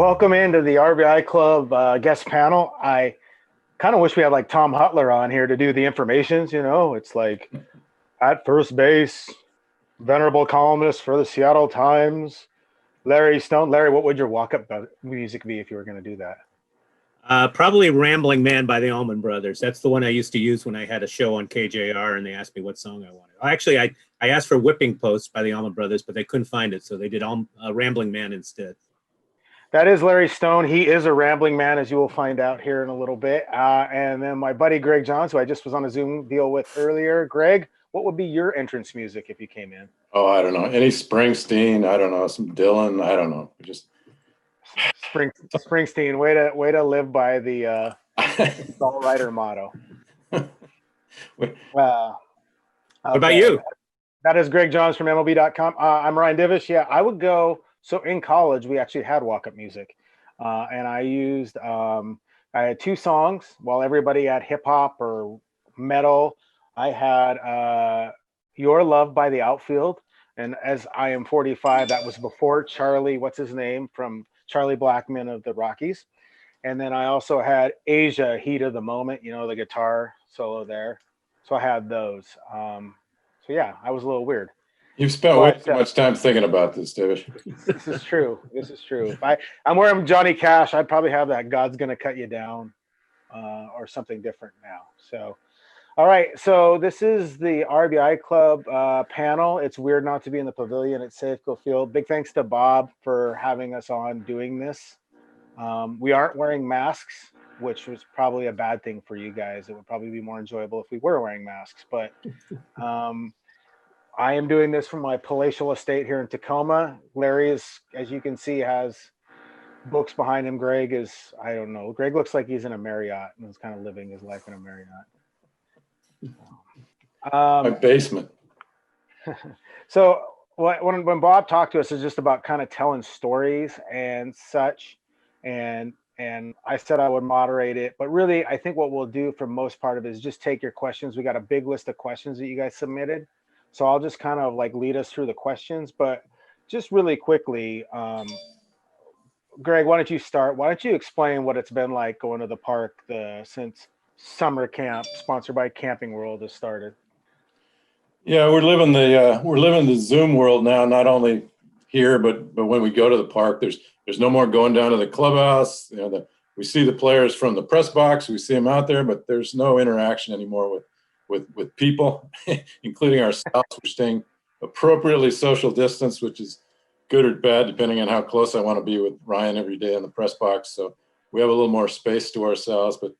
Welcome into the RBI Club guest panel. I kind of wish we had like Tom Hutler on here to do the informations. It's like at first base, venerable columnist for the Seattle Times, Larry Stone. Larry, what would your walk-up music be if you were going to do that? Probably Rambling Man by the Allman Brothers. That's the one I used to use when I had a show on KJR and they asked me what song I wanted. Actually, I asked for Whipping Post by the Allman Brothers, but they couldn't find it, so they did Rambling Man instead. That is Larry Stone. He is a rambling man, as you will find out here in a little bit. And then my buddy Greg Johns, who I just was on a Zoom deal with earlier. Greg, what would be your entrance music if you came in? Oh, I don't know. Any Springsteen, I don't know. Some Dylan, I don't know. Just Springsteen. Way to live by the songwriter motto. What about you? That is Greg Johns from MLB.com. I'm Ryan Divish. Yeah, I would go. So in college, we actually had walk-up music, and I had two songs while everybody had hip-hop or metal. I had Your Love by the Outfield, and as I am 45, that was before Charlie, what's his name, from Charlie Blackmon of the Rockies. And then I also had Asia, Heat of the Moment, the guitar solo there. So I had those. So yeah, I was a little weird. You've spent way too much time thinking about this, Divish. This is true. If I'm wearing Johnny Cash, I'd probably have that God's Gonna Cut You Down or something different now. So, all right. So this is the RBI Club panel. It's weird not to be in the pavilion at Safeco Field. Big thanks to Bob for having us on doing this. We aren't wearing masks, which was probably a bad thing for you guys. It would probably be more enjoyable if we were wearing masks, but I am doing this from my palatial estate here in Tacoma. Larry is, as you can see, has books behind him. Greg is, I don't know. Greg looks like he's in a Marriott and is kind of living his life in a Marriott. My basement. So when Bob talked to us, it's just about kind of telling stories and such. And I said I would moderate it, but really I think what we'll do for most part of it is just take your questions. We got a big list of questions that you guys submitted. So I'll just kind of like lead us through the questions, but just really quickly, Greg, why don't you start? Why don't you explain what it's been like going to the park since summer camp sponsored by Camping World has started? Yeah, we're living the Zoom world now. Not only here, but when we go to the park, there's no more going down to the clubhouse. We see the players from the press box. We see them out there, but there's no interaction anymore with people, including ourselves. We're staying appropriately social distance, which is good or bad, depending on how close I want to be with Ryan every day in the press box. So we have a little more space to ourselves, but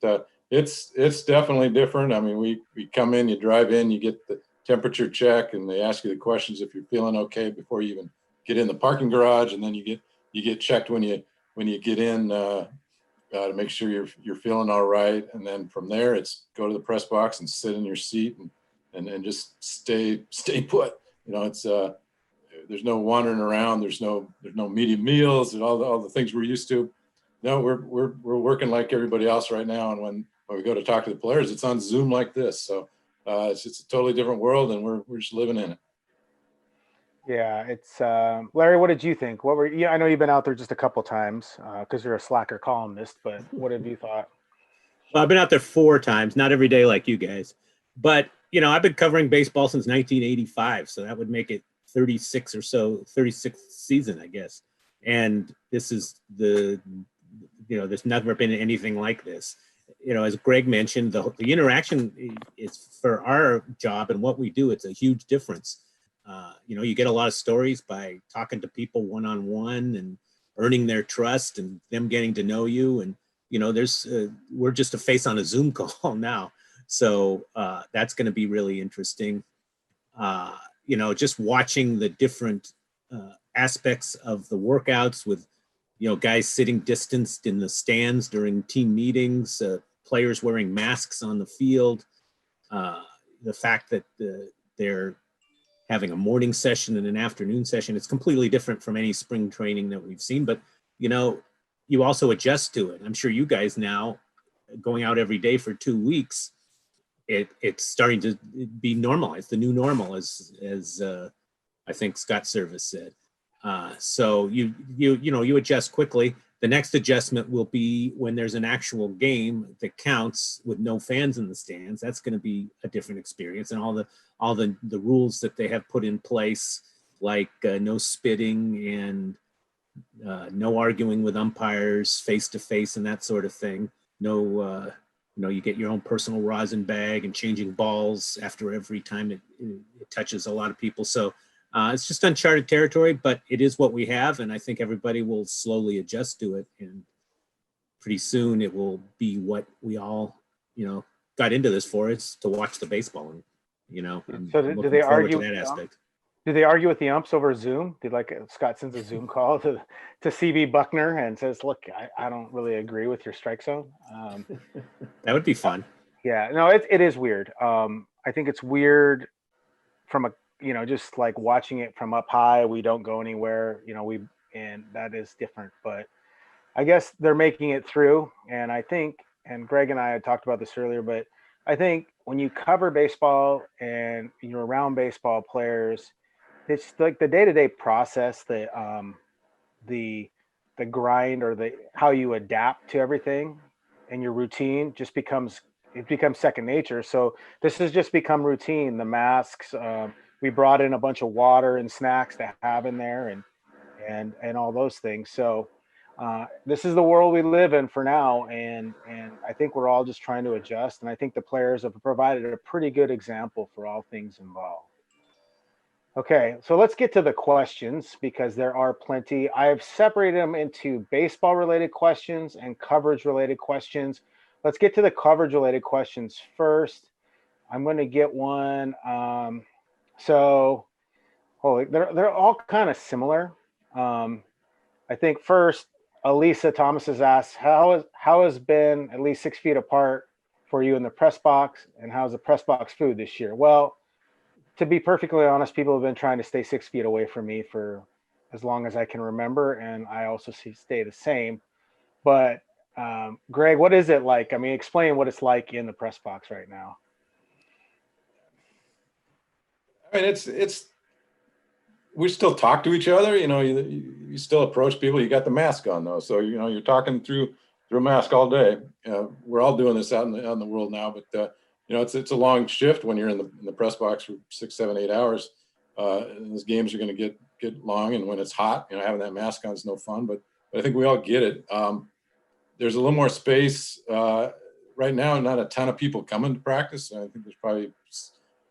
it's definitely different. I mean, we come in, you drive in, you get the temperature check, and they ask you the questions if you're feeling okay before you even get in the parking garage, and then you get checked when you get in to make sure you're feeling all right, and then from there it's go to the press box and sit in your seat and just stay put. It's there's no wandering around. There's no media meals and all the things we're used to. No, we're working like everybody else right now, and when we go to talk to the players, it's on Zoom like this. So it's a totally different world, and we're just living in it. Yeah, it's Larry. What did you think? I know you've been out there just a couple times because you're a slacker columnist, but what have you thought? Well, I've been out there 4 times, not every day like you guys, but I've been covering baseball since 1985, so that would make it 36th season, I guess. And this is there's never been anything like this. As Greg mentioned, the interaction is for our job and what we do. It's a huge difference. You get a lot of stories by talking to people one-on-one and earning their trust and them getting to know you. And, we're just a face on a Zoom call now. So that's going to be really interesting. Just watching the different aspects of the workouts with, guys sitting distanced in the stands during team meetings, players wearing masks on the field, the fact that they're having a morning session and an afternoon session. It's completely different from any spring training that we've seen, but you also adjust to it. I'm sure you guys now going out every day for 2 weeks, it's starting to be normalized, the new normal, as I think Scott Service said. So you adjust quickly. The next adjustment will be when there's an actual game that counts with no fans in the stands. That's going to be a different experience, and all the rules that they have put in place, like no spitting and no arguing with umpires face to face and that sort of thing. No, you get your own personal rosin bag and changing balls after every time it touches a lot of people. So it's just uncharted territory, but it is what we have. And I think everybody will slowly adjust to it. And pretty soon it will be what we all, got into this for, is to watch the baseball. And, so do they argue to that aspect. Do they argue with the umps over Zoom? Did Scott sends a Zoom call to CB Buckner and says, "Look, I don't really agree with your strike zone." That would be fun. Yeah, no, it is weird. I think it's weird from just like watching it from up high. We don't go anywhere, and that is different. But I guess they're making it through, and I think, and Greg and I had talked about this earlier, but I think when you cover baseball and you're around baseball players, it's like the day-to-day process, the grind, or how you adapt to everything and your routine becomes second nature. So this has just become routine. The masks, we brought in a bunch of water and snacks to have in there, and all those things. So this is the world we live in for now, and I think we're all just trying to adjust. And I think the players have provided a pretty good example for all things involved. Okay, so let's get to the questions, because there are plenty. I have separated them into baseball-related questions and coverage-related questions. Let's get to the coverage-related questions first. I'm going to get one. They're all kind of similar. I think first, Elisa Thomas has asked, how has been at least 6 feet apart for you in the press box, and how's the press box food this year? Well, to be perfectly honest, people have been trying to stay 6 feet away from me for as long as I can remember, and I also stay the same. But Greg, what is it like? I mean, explain what it's like in the press box right now. I mean, it's we still talk to each other. You still approach people. You got the mask on though, so you're talking through a mask all day. We're all doing this out in the world now, but it's a long shift when you're in the press box for 6, 7, 8 hours. And those games are going to get long, and when it's hot, having that mask on is no fun. But I think we all get it. There's a little more space right now. Not a ton of people coming to practice. I think there's probably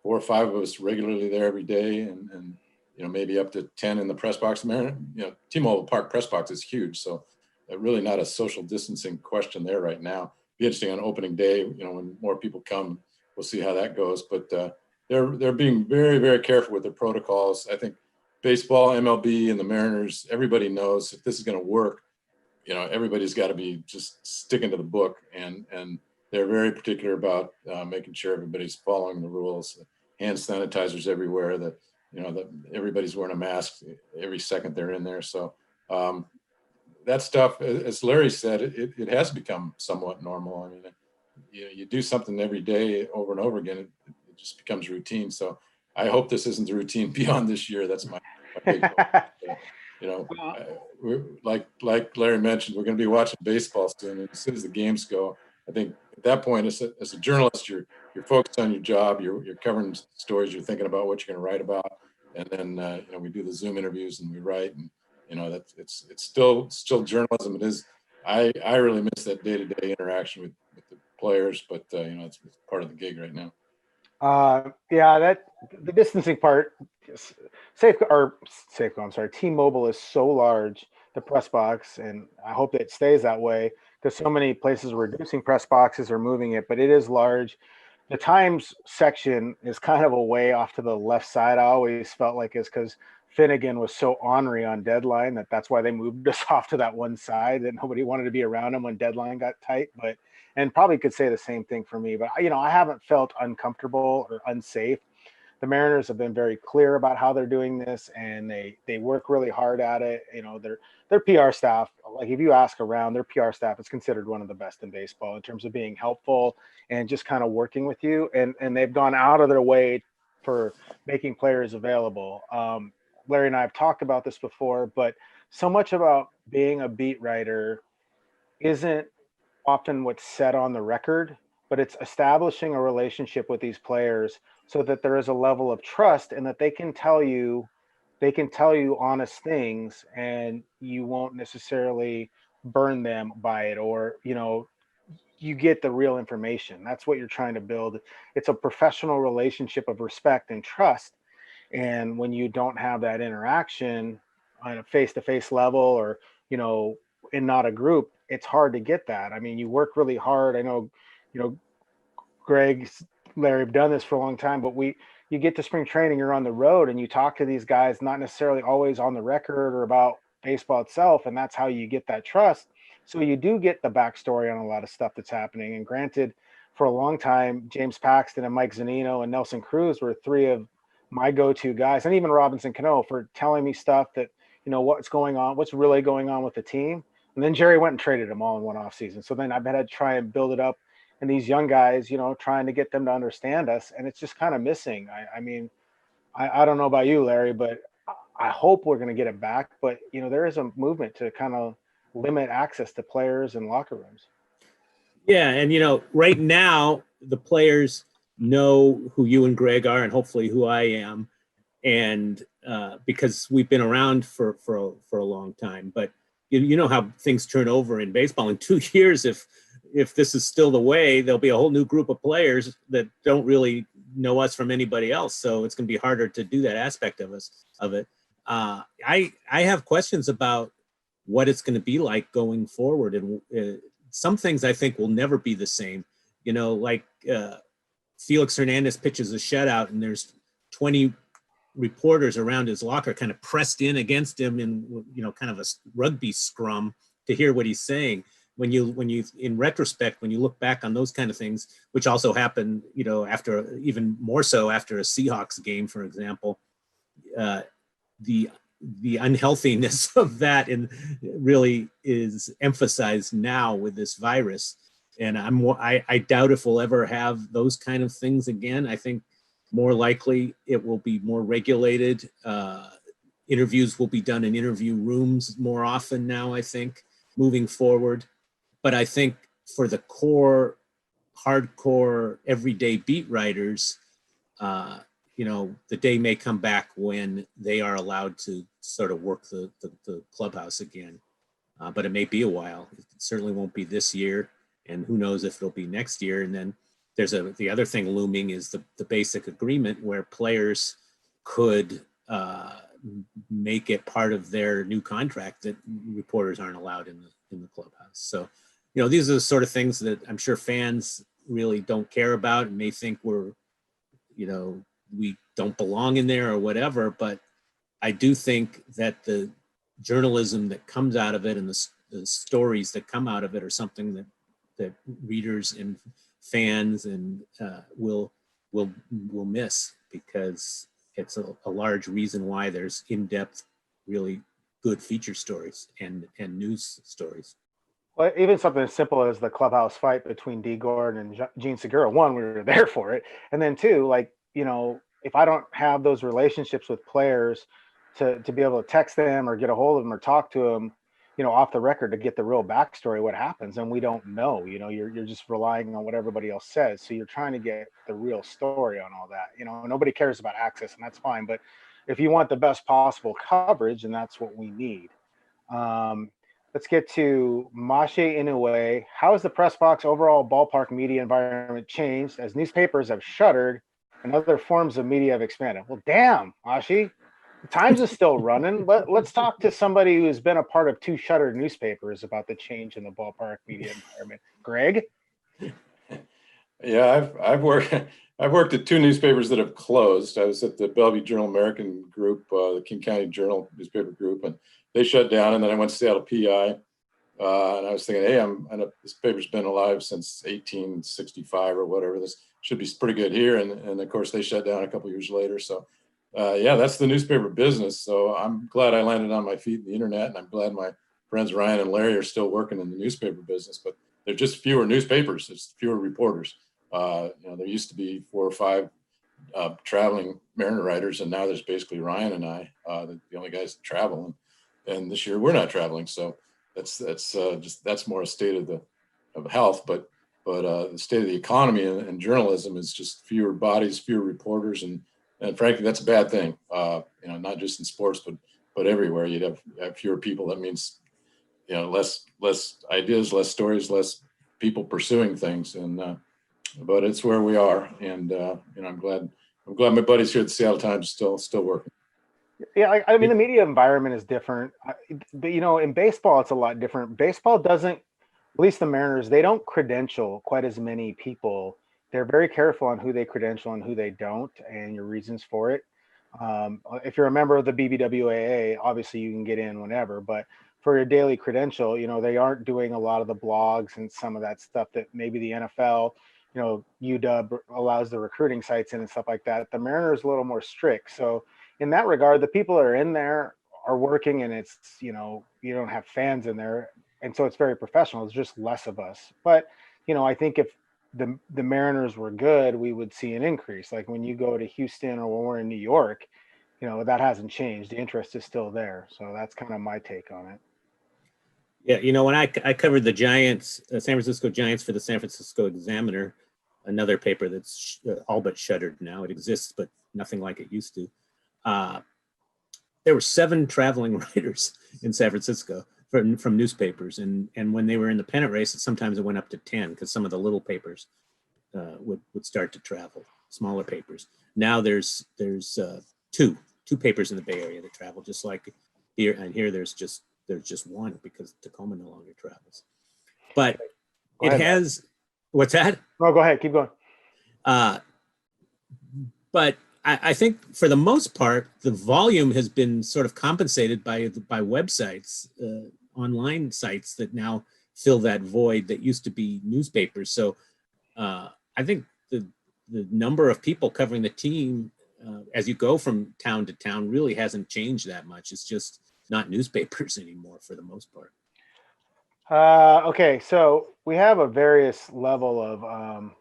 4 or 5 of us regularly there every day, and maybe up to 10 in the press box. T-Mobile Park press box is huge, so really not a social distancing question there right now. Be interesting on opening day. When more people come, we'll see how that goes. But they're being very, very careful with their protocols. I think baseball, MLB, and the Mariners, everybody knows if this is going to work, everybody's got to be just sticking to the book, and they're very particular about making sure everybody's following the rules. Hand sanitizers everywhere. That everybody's wearing a mask every second they're in there. So that stuff, as Larry said, it has become somewhat normal. I mean, you do something every day over and over again, it just becomes routine. So I hope this isn't the routine beyond this year. That's my big hope. Like Larry mentioned, we're going to be watching baseball soon. And as soon as the games go, I think at that point, as a journalist, you're focused on your job. You're covering stories. You're thinking about what you're going to write about, and then we do the Zoom interviews and we write, and that it's still journalism. It is. I really miss that day-to-day interaction with the players, but it's part of the gig right now. That the distancing part, Safeco, I'm sorry, T-Mobile is so large, the press box, and I hope it stays that way, because so many places are reducing press boxes or moving it, but it is large. The Times section is kind of a way off to the left side. I always felt like it's because Finnegan was so ornery on deadline that's why they moved us off to that one side, that nobody wanted to be around him when deadline got tight. And probably could say the same thing for me, but I haven't felt uncomfortable or unsafe. The Mariners have been very clear about how they're doing this, and they work really hard at it. Their PR staff, like if you ask around, their PR staff is considered one of the best in baseball in terms of being helpful and just kind of working with you. And they've gone out of their way for making players available. Larry and I have talked about this before, but so much about being a beat writer isn't often what's said on the record, but it's establishing a relationship with these players so that there is a level of trust and that they can tell you honest things and you won't necessarily burn them by it, or you get the real information. That's what you're trying to build. It's a professional relationship of respect and trust. And when you don't have that interaction on a face-to-face level, or you know in not a group, it's hard to get that. I mean, you work really hard. I know, you know Greg, Larry have done this for a long time, but you get to spring training, you're on the road, and you talk to these guys, not necessarily always on the record or about baseball itself, and that's how you get that trust. So you do get the backstory on a lot of stuff that's happening. And granted, for a long time, James Paxton and Mike Zanino and Nelson Cruz were three of my go-to guys, and even Robinson Cano, for telling me stuff that what's going on, what's really going on with the team. And then Jerry went and traded them all in one off season. So then I've had to try and build it up, and these young guys, trying to get them to understand us, and it's just kind of missing. I mean, I don't know about you, Larry, but I hope we're going to get it back. But there is a movement to kind of limit access to players and locker rooms. Yeah, and right now the players know who you and Greg are, and hopefully who I am, and because we've been around for a long time. But you know how things turn over in baseball. In 2 years, if this is still the way, there'll be a whole new group of players that don't really know us from anybody else. So it's going to be harder to do that aspect of it. I have questions about what it's going to be like going forward, and some things I think will never be the same. Like Felix Hernandez pitches a shutout, and there's 20 reporters around his locker kind of pressed in against him in kind of a rugby scrum to hear what he's saying. When you in retrospect, when you look back on those kind of things, which also happened after, even more so after a Seahawks game, for example, the unhealthiness of that and really is emphasized now with this virus. And I doubt if we'll ever have those kind of things again. I think more likely it will be more regulated. Interviews will be done in interview rooms more often now, I think, moving forward. But I think for the core, hardcore, everyday beat writers, the day may come back when they are allowed to sort of work the clubhouse again. But it may be a while. It certainly won't be this year. And who knows if it'll be next year. And then there's the other thing looming is the basic agreement where players could make it part of their new contract that reporters aren't allowed in the clubhouse. So, these are the sort of things that I'm sure fans really don't care about and may think we don't belong in there or whatever. But I do think that the journalism that comes out of it and the stories that come out of it are something that readers and fans and will miss, because it's a large reason why there's in-depth, really good feature stories and news stories. Well, even something as simple as the clubhouse fight between Dee Gordon and Gene Segura. One, we were there for it, and then two, if I don't have those relationships with players to be able to text them or get a hold of them or talk to them, off the record to get the real backstory, what happens, and we don't know. You're just relying on what everybody else says. So you're trying to get the real story on all that. Nobody cares about access, and that's fine. But if you want the best possible coverage, and that's what we need. Let's get to Mashe Inoue. How has the press box overall ballpark media environment changed as newspapers have shuttered and other forms of media have expanded? Well, damn, Mashe. Times is still running. Let's talk to somebody who's been a part of two shuttered newspapers about the change in the ballpark media environment. Greg? Yeah, I've worked at two newspapers that have closed. I was at the Bellevue Journal American group, the King County Journal newspaper group, and they shut down. And then I went to Seattle PI, and I was thinking, hey, I know this paper's been alive since 1865 or whatever. This should be pretty good here. And of course, they shut down a couple years later. So. Yeah, that's the newspaper business. So I'm glad I landed on my feet in the internet, and I'm glad my friends Ryan and Larry are still working in the newspaper business. But there's just fewer newspapers. There's fewer reporters. There used to be 4 or 5 traveling Mariner writers, and now there's basically Ryan and I, the only guys that travel. And this year we're not traveling. So that's more a state of health, but the state of the economy and journalism is just fewer bodies, fewer reporters, and frankly, that's a bad thing. Not just in sports, but everywhere. You'd have fewer people. That means less ideas, less stories, less people pursuing things. And but it's where we are, and I'm glad my buddies here at the Seattle Times still working. Yeah, I mean, the media environment is different, but in baseball, it's a lot different. Baseball doesn't, at least the Mariners, they don't credential quite as many people. They're very careful on who they credential and who they don't, and your reasons for it. If you're a member of the BBWAA, obviously you can get in whenever, but for your daily credential, they aren't doing a lot of the blogs and some of that stuff that maybe the NFL, UW allows the recruiting sites in and stuff like that. The Mariners are a little more strict. So in that regard, the people that are in there are working, and it's, you don't have fans in there. And so it's very professional. It's just less of us. But, I think if the Mariners were good, we would see an increase. Like when you go to Houston or when we're in New York, that hasn't changed. The interest is still there. So that's kind of my take on it. Yeah, when I covered the Giants, San Francisco Giants for the San Francisco Examiner, another paper that's all but shuttered now. It exists, but nothing like it used to. There were 7 traveling writers in San Francisco from newspapers, and when they were in the pennant race, sometimes it went up to 10 because some of the little papers would start to travel, smaller papers. Now there's 2 papers in the Bay Area that travel, just like here, and here there's just one because Tacoma no longer travels. But what's that? No, go ahead, keep going. But I think for the most part, the volume has been sort of compensated by websites, online sites that now fill that void that used to be newspapers. So I think the number of people covering the team as you go from town to town really hasn't changed that much. It's just not newspapers anymore for the most part. Okay, so we have a various level of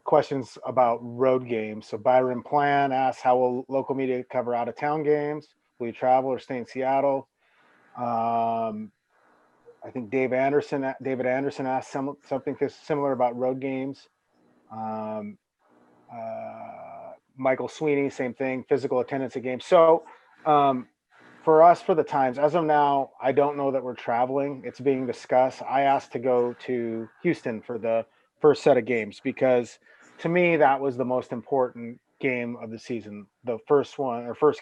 questions about road games. So Byron Plan asks, how will local media cover out of town games? Will you travel or stay in Seattle? I think David Anderson asked something similar about road games. Michael Sweeney, same thing, physical attendance at games. So for us, for the Times, as of now, I don't know that we're traveling. It's being discussed. I asked to go to Houston for the first set of games because to me, that was the most important game of the season, the first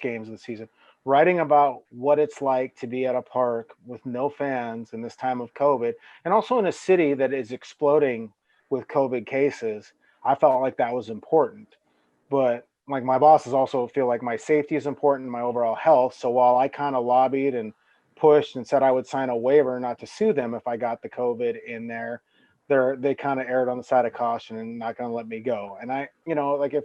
games of the season. Writing about what it's like to be at a park with no fans in this time of COVID, and also in a city that is exploding with COVID cases, I felt like that was important. But like my bosses also feel like my safety is important, my overall health. So while I kind of lobbied and pushed and said I would sign a waiver not to sue them if I got the COVID in there, they kind of erred on the side of caution and not going to let me go. And I, like if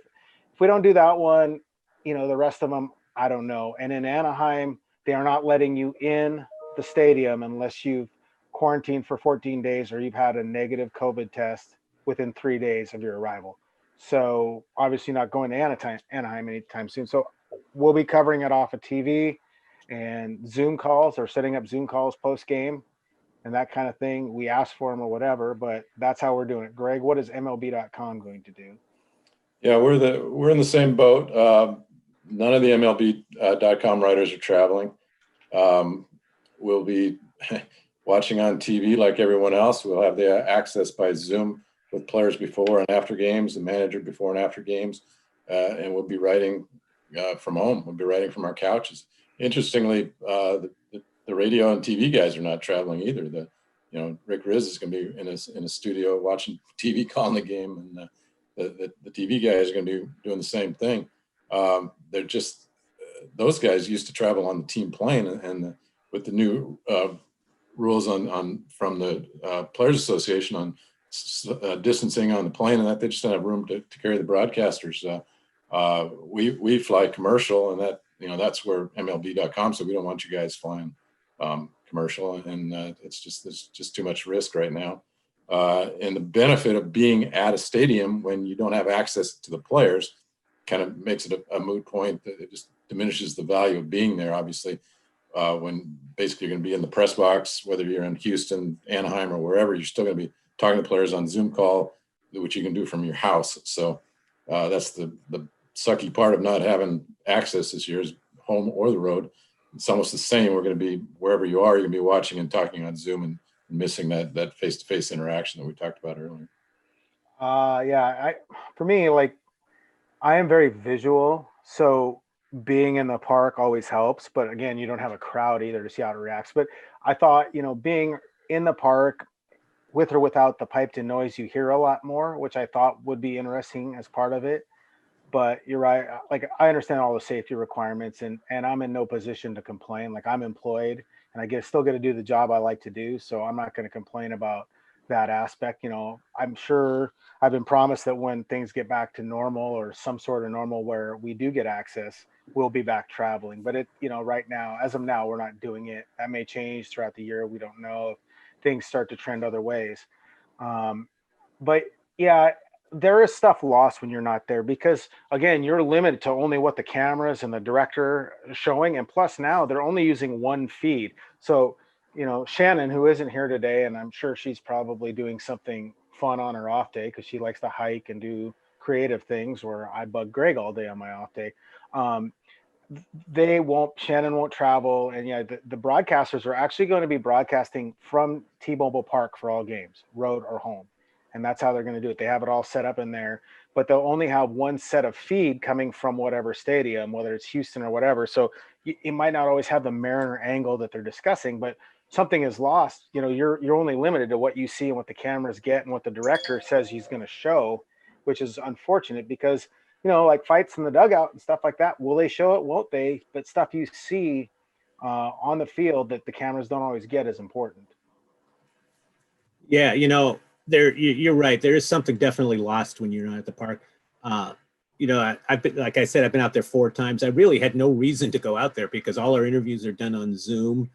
we don't do that one, the rest of them, I don't know. And in Anaheim, they are not letting you in the stadium unless you've quarantined for 14 days or you've had a negative COVID test within 3 days of your arrival. So obviously not going to Anaheim anytime soon. So we'll be covering it off of TV and Zoom calls or setting up Zoom calls post game and that kind of thing. We ask for them or whatever, but that's how we're doing it. Greg, what is MLB.com going to do? Yeah, we're in the same boat. None of the MLB.com writers are traveling. We'll be watching on TV like everyone else. We'll have the access by Zoom with players before and after games, the manager before and after games, and we'll be writing from home. We'll be writing from our couches. Interestingly, the radio and TV guys are not traveling either. Rick Riz is going to be in a studio watching TV, calling the game, and the TV guys are going to be doing the same thing. They're just those guys used to travel on the team plane, and with the new rules from the Players Association on distancing on the plane, and that they just don't have room to carry the broadcasters. We fly commercial, and that's where MLB.com. So we don't want you guys flying commercial, and there's just too much risk right now. And the benefit of being at a stadium when you don't have access to the players kind of makes it a moot point. It just diminishes the value of being there. Obviously, when basically you're going to be in the press box, whether you're in Houston, Anaheim, or wherever. You're still going to be talking to players on Zoom call, which you can do from your house. So that's the sucky part of not having access this year, is home or the road. It's almost the same. We're going to be wherever you are. You're going to be watching and talking on Zoom and missing that face-to-face interaction that we talked about earlier. For me, like, I am very visual, so being in the park always helps. But again, you don't have a crowd either to see how it reacts. But I thought, being in the park with or without the piped in noise, you hear a lot more, which I thought would be interesting as part of it. But you're right. Like, I understand all the safety requirements, and I'm in no position to complain. Like, I'm employed and still get to do the job I like to do. So I'm not going to complain about that aspect. I'm sure I've been promised that when things get back to normal, or some sort of normal where we do get access, we'll be back traveling. But right now, as of now, we're not doing it. That may change throughout the year. We don't know if things start to trend other ways. But yeah, there is stuff lost when you're not there, because again, you're limited to only what the cameras and the director are showing. And plus now they're only using one feed. So, Shannon, who isn't here today, and I'm sure she's probably doing something fun on her off day because she likes to hike and do creative things, where I bug Greg all day on my off day. Shannon won't travel. And yeah, the broadcasters are actually going to be broadcasting from T-Mobile Park for all games, road or home. And that's how they're going to do it. They have it all set up in there, but they'll only have one set of feed coming from whatever stadium, whether it's Houston or whatever. So it might not always have the Mariner angle that they're discussing, but something is lost. You're only limited to what you see and what the cameras get and what the director says he's going to show, which is unfortunate because, like fights in the dugout and stuff like that, will they show it? Won't they? But stuff you see on the field that the cameras don't always get is important. Yeah, you're right. There is something definitely lost when you're not at the park. I've been, like I said, I've been out there 4 times. I really had no reason to go out there because all our interviews are done on Zoom.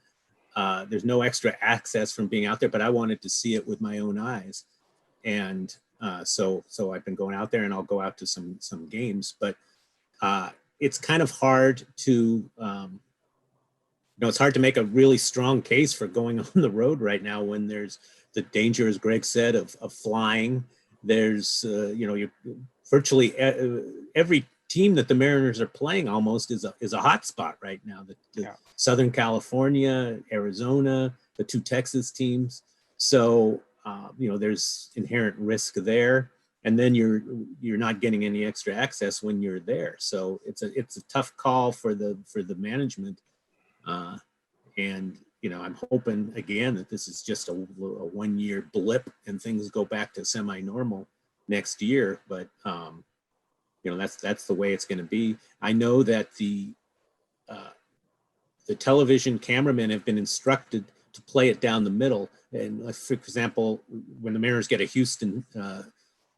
There's no extra access from being out there, but I wanted to see it with my own eyes. And so I've been going out there, and I'll go out to some games, but it's kind of hard to, it's hard to make a really strong case for going on the road right now when there's the danger, as Greg said, of flying. There's, virtually every team that the Mariners are playing almost is a hot spot right now. Southern California, Arizona, the 2 Texas teams. So, there's inherent risk there. And then you're not getting any extra access when you're there. So it's a tough call for the management. And I'm hoping again that this is just a 1-year blip and things go back to semi-normal next year. But that's the way it's going to be. I know that the television cameramen have been instructed to play it down the middle. And for example, when the Mariners get a Houston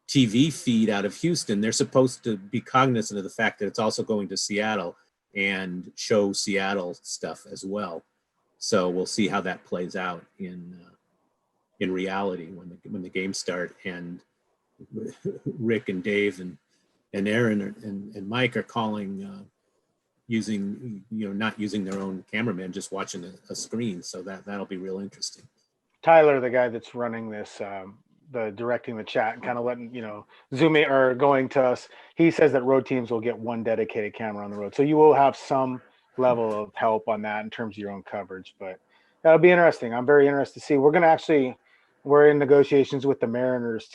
TV feed out of Houston, they're supposed to be cognizant of the fact that it's also going to Seattle and show Seattle stuff as well. So we'll see how that plays out in reality when the games start. And Rick and Dave and Aaron and Mike are calling using not using their own cameraman, just watching a screen. So that'll be real interesting. Tyler, the guy that's running this, the directing the chat and kind of letting zooming or going to us, he says that road teams will get one dedicated camera on the road, so you will have some level of help on that in terms of your own coverage. But that'll be interesting. I'm very interested to see. We're in negotiations with the Mariners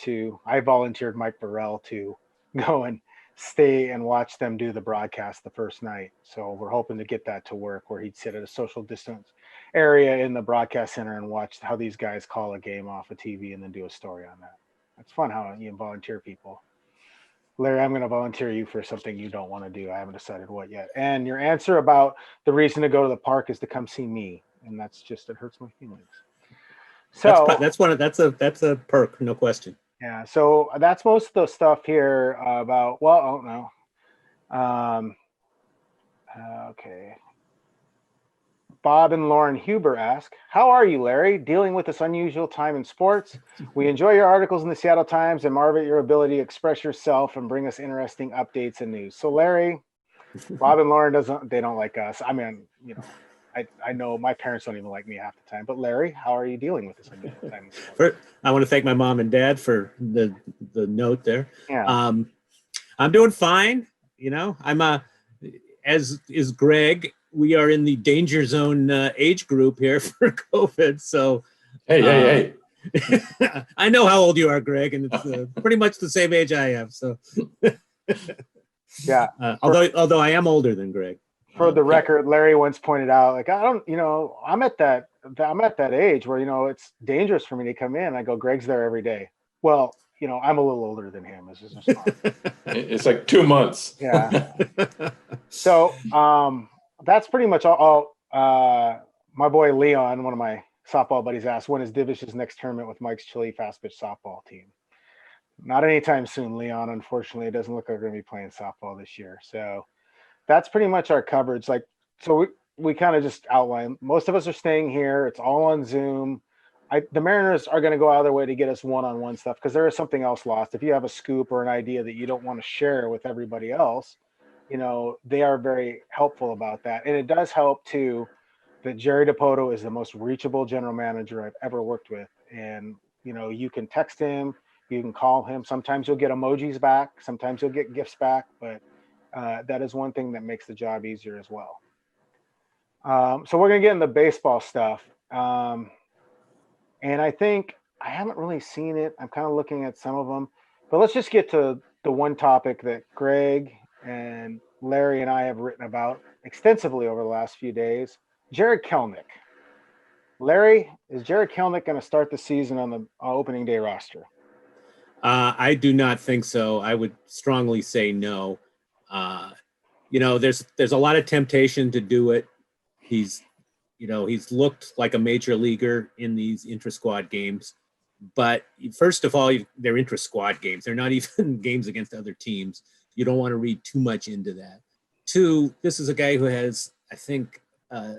I volunteered Mike Burrell to go and stay and watch them do the broadcast the first night. So we're hoping to get that to work, where he'd sit at a social distance area in the broadcast center and watch how these guys call a game off of TV and then do a story on that. It's fun how you volunteer people. Larry, I'm going to volunteer you for something you don't want to do. I haven't decided what yet. And your answer about the reason to go to the park is to come see me, and that's just, it hurts my feelings. So that's a perk, no question. Yeah, so that's most of the stuff here about. Well, I don't know. Okay. Bob and Lauren Huber ask, how are you, Larry, dealing with this unusual time in sports? We enjoy your articles in the Seattle Times and marvel at your ability to express yourself and bring us interesting updates and news. So, Larry, Bob and Lauren don't like us. I mean, I know my parents don't even like me half the time. But Larry, how are you dealing with this unusual time? First, I want to thank my mom and dad for the note there. Yeah. I'm doing fine. I'm as is Greg. We are in the danger zone age group here for COVID. So, hey. I know how old you are, Greg, and it's pretty much the same age I am. So, yeah. Although I am older than Greg. For the record, Larry once pointed out, like, I don't, I'm at that age where, it's dangerous for me to come in. I go, Greg's there every day. Well, I'm a little older than him. It's like 2 months. Yeah. So, that's pretty much all. My boy Leon, one of my softball buddies, asked, when is Divish's next tournament with Mike's Chili Fast Pitch softball team? Not anytime soon, Leon. Unfortunately, it doesn't look like we're going to be playing softball this year. So that's pretty much our coverage. Like, so we kind of just outlined, most of us are staying here. It's all on Zoom. The Mariners are going to go out of their way to get us one-on-one stuff because there is something else lost. If you have a scoop or an idea that you don't want to share with everybody else, they are very helpful about that. And it does help too that Jerry Dipoto is the most reachable general manager I've ever worked with. And, you can text him, you can call him. Sometimes you'll get emojis back. Sometimes you'll get gifts back, but that is one thing that makes the job easier as well. So we're going to get into baseball stuff. And I think I haven't really seen it. I'm kind of looking at some of them, but let's just get to the one topic that Greg and Larry and I have written about extensively over the last few days. Jared Kelenic. Larry, is Jared Kelenic going to start the season on the opening day roster? I do not think so. I would strongly say no. There's a lot of temptation to do it. He's looked like a major leaguer in these intra-squad games. But first of all, they're intra-squad games. They're not even games against other teams. You don't want to read too much into that. Two, this is a guy who has, I think,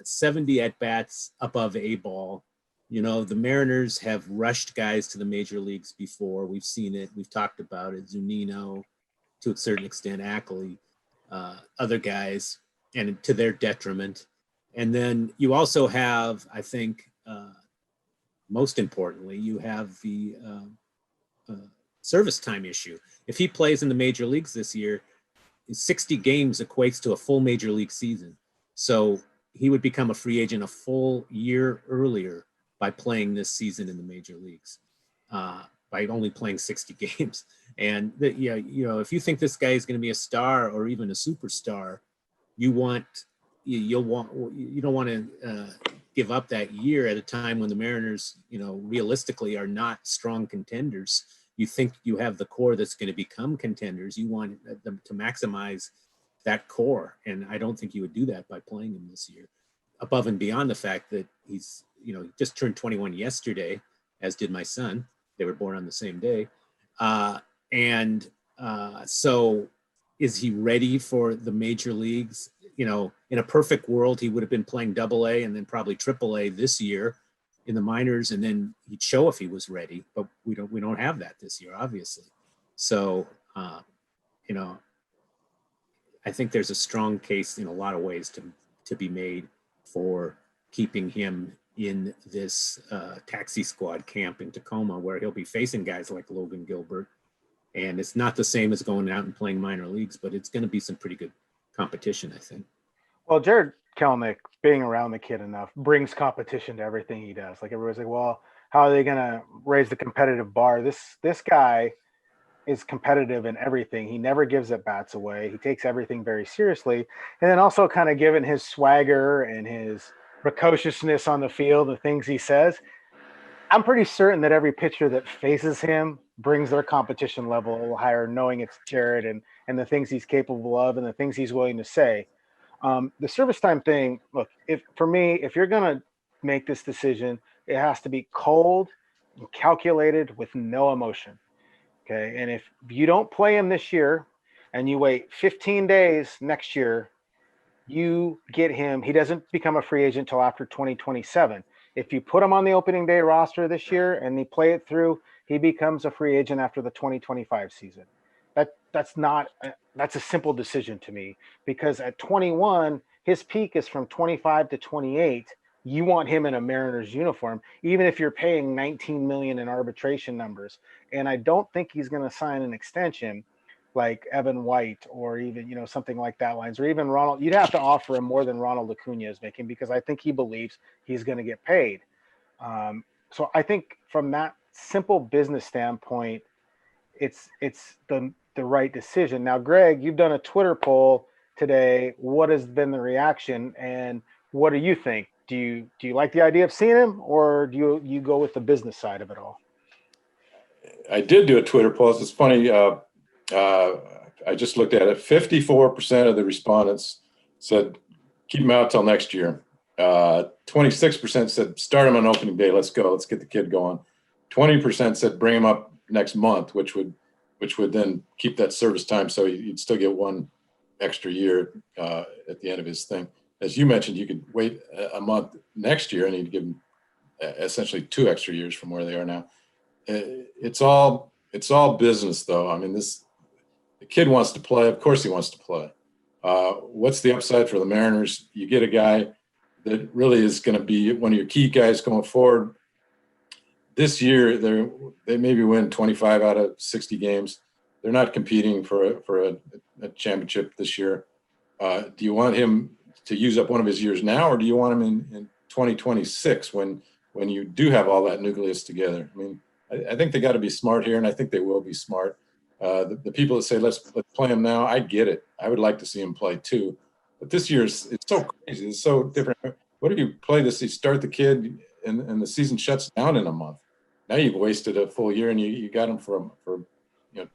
70 at-bats above A ball. The Mariners have rushed guys to the major leagues before. We've seen it. We've talked about it. Zunino, to a certain extent, Ackley, other guys, and to their detriment. And then you also have, I think, most importantly, you have the service time issue. If he plays in the major leagues this year, 60 games equates to a full major league season. So he would become a free agent a full year earlier by playing this season in the major leagues, by only playing 60 games. And if you think this guy is going to be a star or even a superstar, you don't want to give up that year at a time when the Mariners, realistically are not strong contenders. You think you have the core that's going to become contenders. You want them to maximize that core. And I don't think you would do that by playing him this year, above and beyond the fact that he's, just turned 21 yesterday, as did my son. They were born on the same day. So is he ready for the major leagues? In a perfect world, he would have been playing AA and then probably AAA this year in the minors, and then he'd show if he was ready. But we don't have that this year, obviously. So, I think there's a strong case in a lot of ways to be made for keeping him in this taxi squad camp in Tacoma, where he'll be facing guys like Logan Gilbert. And it's not the same as going out and playing minor leagues, but it's going to be some pretty good competition, I think. Well, Jared Kelenic, being around the kid enough, brings competition to everything he does. Like, everybody's like, well, how are they going to raise the competitive bar? This guy is competitive in everything. He never gives at bats away. He takes everything very seriously. And then also, kind of given his swagger and his precociousness on the field, the things he says, I'm pretty certain that every pitcher that faces him brings their competition level a little higher, knowing it's Jared and the things he's capable of and the things he's willing to say. The service time thing, look, if you're going to make this decision, it has to be cold and calculated with no emotion. Okay. And if you don't play him this year and you wait 15 days next year, you get him. He doesn't become a free agent until after 2027. If you put him on the opening day roster this year and they play it through, he becomes a free agent after the 2025 season. That's a simple decision to me, because at 21, his peak is from 25 to 28. You want him in a Mariners uniform, even if you're paying 19 million in arbitration numbers. And I don't think he's going to sign an extension like Evan White or even, something like that lines, or even Ronald. You'd have to offer him more than Ronald Acuna is making, because I think he believes he's going to get paid. So I think from that simple business standpoint, it's the right decision. Now, Greg, you've done a Twitter poll today. What has been the reaction, and what do you think? Do you like the idea of seeing him, or do you go with the business side of it all? I did do a Twitter post. It's funny. I just looked at it. 54% of the respondents said keep him out till next year. 26% said start him on opening day. Let's go. Let's get the kid going. 20% said bring him up next month, which would then keep that service time, so you'd still get one extra year at the end of his thing. As you mentioned, you could wait a month next year, and you'd give them essentially 2 extra years from where they are now. It's all business, though. I mean, the kid wants to play. Of course, he wants to play. What's the upside for the Mariners? You get a guy that really is going to be one of your key guys going forward. This year, they maybe win 25 out of 60 games. They're not competing for a championship this year. Do you want him to use up one of his years now, or do you want him in 2026 when you do have all that nucleus together? I mean, I think they got to be smart here, and I think they will be smart. The people that say let's play him now, I get it. I would like to see him play too, but this year it's so crazy. It's so different. What if you play this? You start the kid, and the season shuts down in a month. Now you've wasted a full year, and you got him for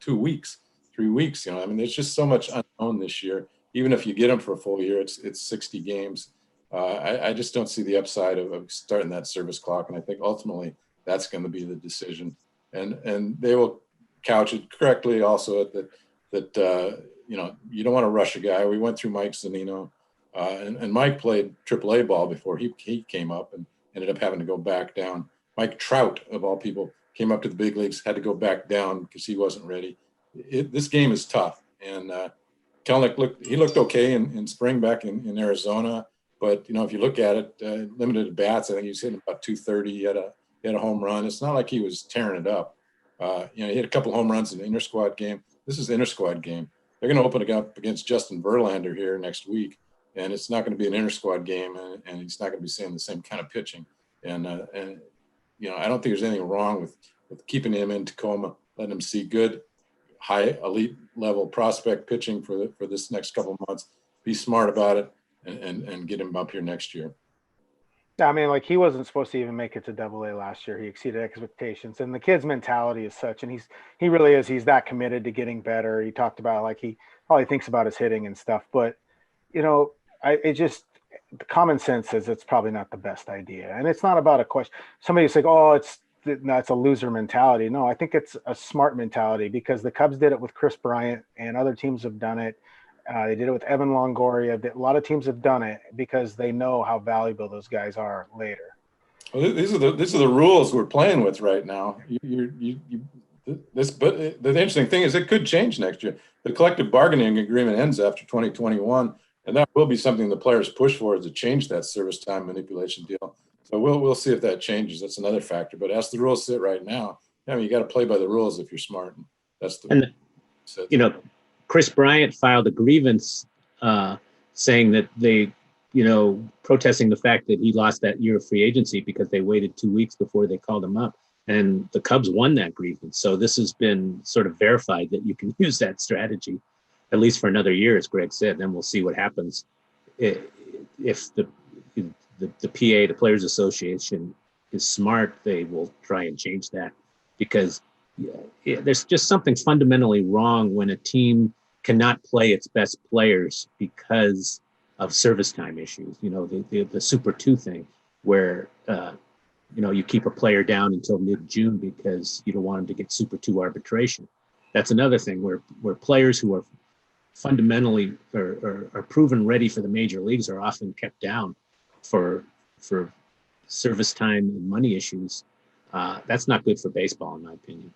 2 weeks, 3 weeks. I mean, there's just so much unknown this year. Even if you get him for a full year, it's 60 games. I just don't see the upside of starting that service clock, and I think ultimately that's going to be the decision. And they will couch it correctly also that you don't want to rush a guy. We went through Mike Zunino, and Mike played AAA ball before he came up and ended up having to go back down. Mike Trout, of all people, came up to the big leagues, had to go back down because he wasn't ready. This game is tough, and Kelenic looked okay in spring back in Arizona, but if you look at it, limited at bats. I think he was hitting about 230. He had a home run. It's not like he was tearing it up. He hit a couple home runs in the inter-squad game. This is the inter-squad game. They're going to open it up against Justin Verlander here next week, and it's not going to be an inter-squad game, and he's not going to be seeing the same kind of pitching. And I don't think there's anything wrong with keeping him in Tacoma, letting him see good, high elite level prospect pitching for this next couple of months. Be smart about it and get him up here next year. I mean, like, he wasn't supposed to even make it to AA last year. He exceeded expectations, and the kid's mentality is such, and he really is. He's that committed to getting better. He talked about all he thinks about is hitting and stuff. But the common sense says it's probably not the best idea, and it's not about a question. Somebody's like, "Oh, it's a loser mentality." No, I think it's a smart mentality, because the Cubs did it with Chris Bryant, and other teams have done it. They did it with Evan Longoria. A lot of teams have done it because they know how valuable those guys are later. Well, these are the rules we're playing with right now. But the interesting thing is it could change next year. The collective bargaining agreement ends after 2021, and that will be something the players push for, is to change that service time manipulation deal. So we'll see if that changes. That's another factor. But as the rules sit right now, you got to play by the rules if you're smart. That's Chris Bryant filed a grievance saying that they, protesting the fact that he lost that year of free agency because they waited 2 weeks before they called him up. And the Cubs won that grievance. So this has been sort of verified that you can use that strategy, at least for another year, as Greg said. Then we'll see what happens. If the PA, the Players Association, is smart, they will try and change that, because there's just something fundamentally wrong when a team cannot play its best players because of service time issues. The Super 2 thing, where you keep a player down until mid-June because you don't want him to get Super 2 arbitration. That's another thing where players who are fundamentally are proven ready for the major leagues are often kept down for service time and money issues. That's not good for baseball, in my opinion.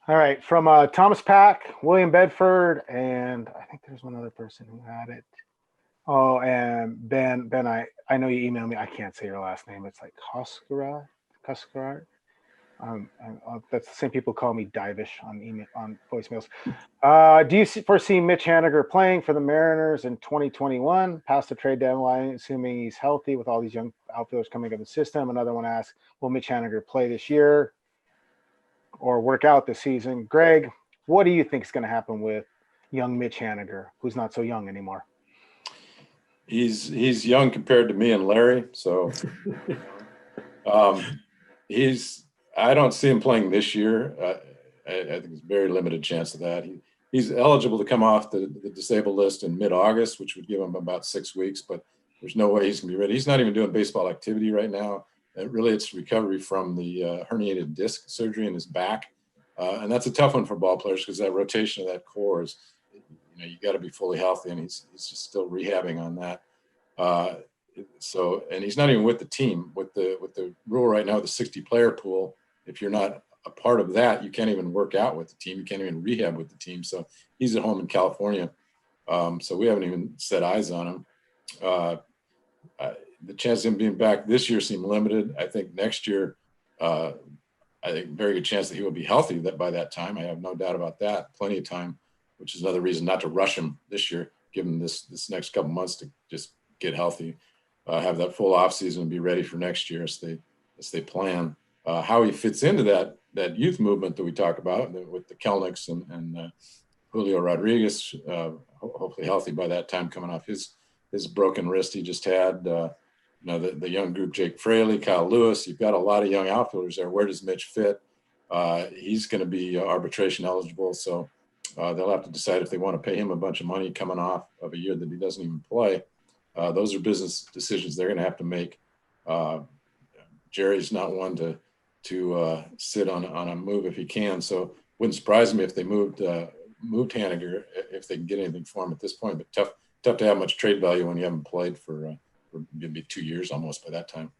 All right, from Thomas Pack, William Bedford, and I think there's one other person who had it. Oh, and Ben, I know you emailed me. I can't say your last name. It's like Koskara. That's the same people call me Divish on email on voicemails. Do you foresee Mitch Haniger playing for the Mariners in 2021 past the trade deadline, assuming he's healthy with all these young outfielders coming up in the system? Another one asks, will Mitch Haniger play this year or work out this season? Greg, what do you think is going to happen with young Mitch Haniger, who's not so young anymore? He's young compared to me and Larry, so he's. I don't see him playing this year. I think there's a very limited chance of that. He's eligible to come off the disabled list in mid-August, which would give him about 6 weeks, but there's no way he's going to be ready. He's not even doing baseball activity right now. Really, it's recovery from the herniated disc surgery in his back, and that's a tough one for ball players because that rotation of that core is, you got to be fully healthy, and he's just still rehabbing on that. And he's not even with the team with the rule right now, the 60 player pool. If you're not a part of that, you can't even work out with the team. You can't even rehab with the team. So he's at home in California. So we haven't even set eyes on him. The chance of him being back this year seem limited. I think next year, I think very good chance that he will be healthy by that time. I have no doubt about that. Plenty of time, which is another reason not to rush him this year. Give him this next couple months to just get healthy, have that full off season, and be ready for next year as they plan. How he fits into that youth movement that we talk about with the Kelnicks and Julio Rodriguez, hopefully healthy by that time, coming off his broken wrist he just had. The young group, Jake Fraley, Kyle Lewis. You've got a lot of young outfielders there. Where does Mitch fit? He's going to be arbitration eligible, so they'll have to decide if they want to pay him a bunch of money coming off of a year that he doesn't even play. Those are business decisions they're going to have to make. Jerry's not one to sit on a move if he can. So wouldn't surprise me if they moved Haniger if they can get anything for him at this point. But tough to have much trade value when you haven't played for maybe 2 years almost by that time.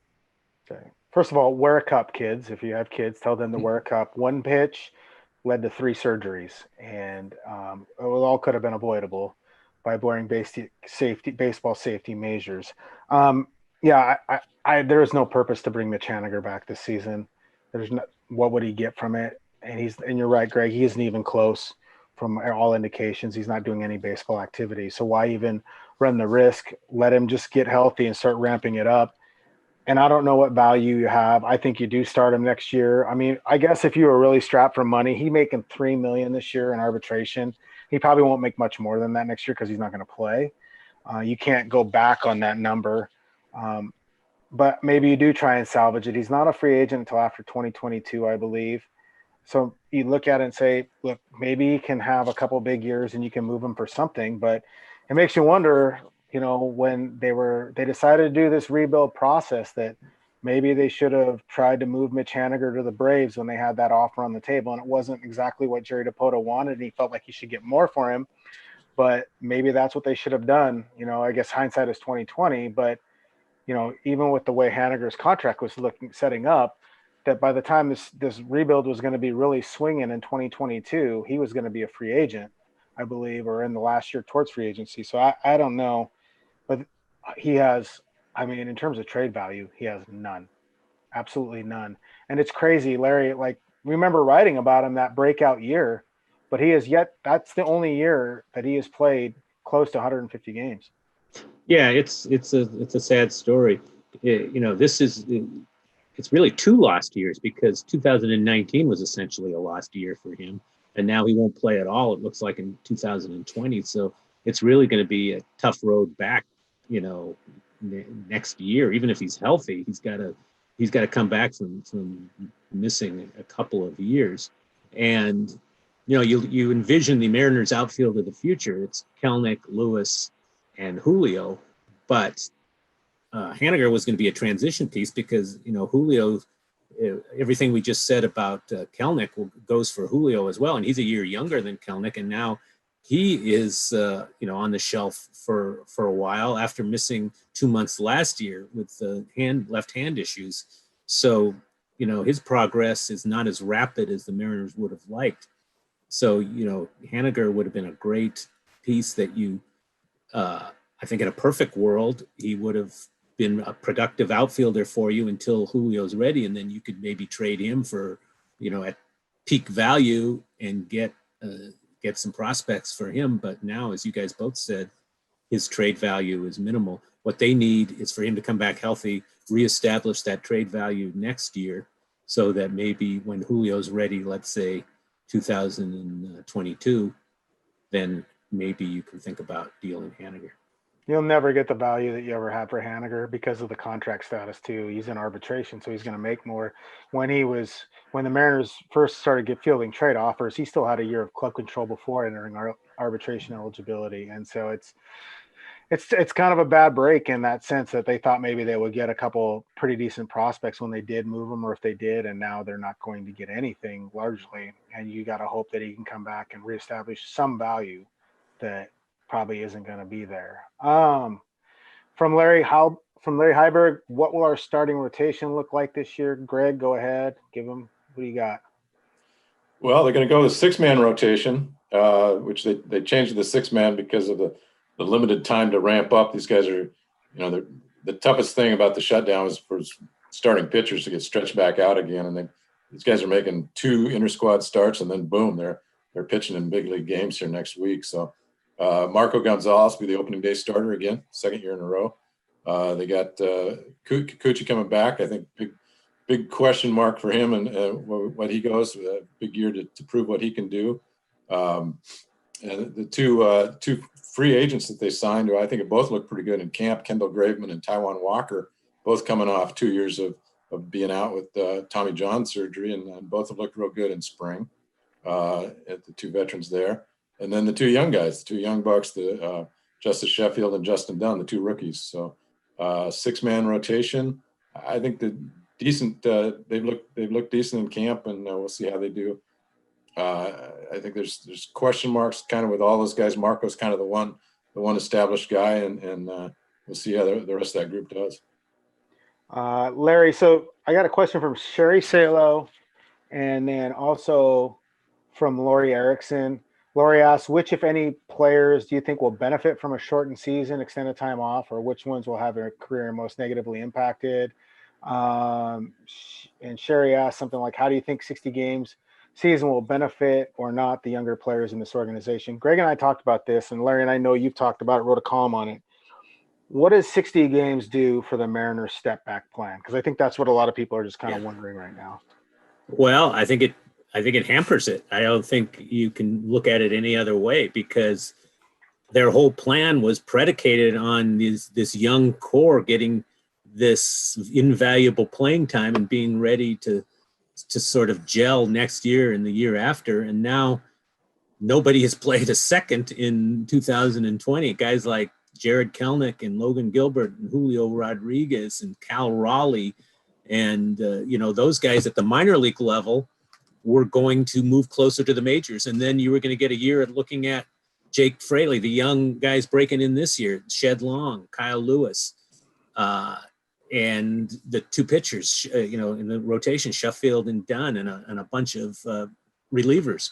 Okay. First of all, wear a cup, kids. If you have kids, tell them to wear a cup. One pitch led to 3 surgeries, and it all could have been avoidable by wearing baseball safety measures. There is no purpose to bring Mitch Haniger back this season. What would he get from it? And you're right, Greg. He isn't even close. From all indications, he's not doing any baseball activity. So why even run the risk? Let him just get healthy and start ramping it up. And I don't know what value you have. I think you do start him next year. I mean, I guess if you were really strapped for money, he making $3 million this year in arbitration. He probably won't make much more than that next year because he's not going to play. You can't go back on that number. But maybe you do try and salvage it. He's not a free agent until after 2022, I believe. So you look at it and say, look, maybe he can have a couple big years and you can move him for something. But it makes you wonder, when they decided to do this rebuild process, that maybe they should have tried to move Mitch Haniger to the Braves when they had that offer on the table. And it wasn't exactly what Jerry DiPoto wanted. And he felt like he should get more for him. But maybe that's what they should have done. I guess hindsight is 2020. But, even with the way Haniger's contract was setting up, that by the time this rebuild was going to be really swinging in 2022, he was going to be a free agent, I believe, or in the last year towards free agency. So I don't know, but he has, in terms of trade value, he has none, absolutely none. And it's crazy, Larry, like remember writing about him that breakout year, but that's the only year that he has played close to 150 games. Yeah, it's a sad story. It's really 2 lost years because 2019 was essentially a lost year for him. And now he won't play at all, it looks like, in 2020. So it's really going to be a tough road back, next year. Even if he's healthy, he's got to come back from missing a couple of years. And, you envision the Mariners outfield of the future. It's Kelnick, Lewis, and Julio. But Haniger was going to be a transition piece because, Julio, everything we just said about Kelnick goes for Julio as well. And he's a year younger than Kelnick. And now he is, on the shelf for a while after missing 2 months last year with the left hand issues. So, his progress is not as rapid as the Mariners would have liked. So, Haniger would have been a great piece that you I think in a perfect world, he would have been a productive outfielder for you until Julio's ready, and then you could maybe trade him for, at peak value and get some prospects for him. But now, as you guys both said, his trade value is minimal. What they need is for him to come back healthy, reestablish that trade value next year, so that maybe when Julio's ready, let's say 2022, then maybe you can think about dealing Haniger. You'll never get the value that you ever had for Haniger because of the contract status too. He's in arbitration, so he's going to make more. When the Mariners first started fielding trade offers, he still had a year of club control before entering arbitration eligibility, and so it's kind of a bad break in that sense that they thought maybe they would get a couple pretty decent prospects when they did move them, or if they did, and now they're not going to get anything largely. And you got to hope that he can come back and reestablish some value that probably isn't going to be there. From Larry Heiberg, what will our starting rotation look like this year? Greg, go ahead. Give him, what do you got? Well, they're going to go with 6-man rotation, which they changed to the 6-man because of the limited time to ramp up. These guys are, the toughest thing about the shutdown is for starting pitchers to get stretched back out again. And these guys are making 2 inter-squad starts, and then boom, they're pitching in big league games here next week. So Marco Gonzalez will be the opening day starter again, second year in a row. They got Kikuchi coming back. I think big question mark for him and what he goes. Big year to prove what he can do. And the two free agents that they signed, who I think have both looked pretty good in camp, Kendall Graveman and Taijuan Walker, both coming off 2 years of being out with Tommy John surgery, and both have looked real good in spring at the 2 veterans there. And then the 2 young guys, the 2 young bucks, the Justice Sheffield and Justin Dunn, the 2 rookies. So 6-man rotation. I think the decent. They've looked decent in camp, and we'll see how they do. I think there's question marks kind of with all those guys. Marco's kind of the one established guy, and we'll see how the rest of that group does. Larry, so I got a question from Sherry Salo, and then also from Lori Erickson. Lori asks, which, if any, players do you think will benefit from a shortened season, extended time off, or which ones will have their career most negatively impacted? And Sherry asked something like, how do you think 60 games season will benefit or not the younger players in this organization? Greg and I talked about this, and Larry and I know you've talked about it, wrote a column on it. What does 60 games do for the Mariners step back plan? Because I think that's what a lot of people are just kind of wondering right now. Well, I think it hampers it. I don't think you can look at it any other way, because their whole plan was predicated on this young core getting this invaluable playing time and being ready to sort of gel next year and the year after. And now nobody has played a second in 2020. Guys like Jared Kelnick and Logan Gilbert and Julio Rodriguez and Cal Raleigh and, those guys at the minor league level were going to move closer to the majors. And then you were going to get a year at looking at Jake Fraley, the young guys breaking in this year, Shed Long, Kyle Lewis, and the 2 pitchers, in the rotation, Sheffield and Dunn, and a bunch of relievers.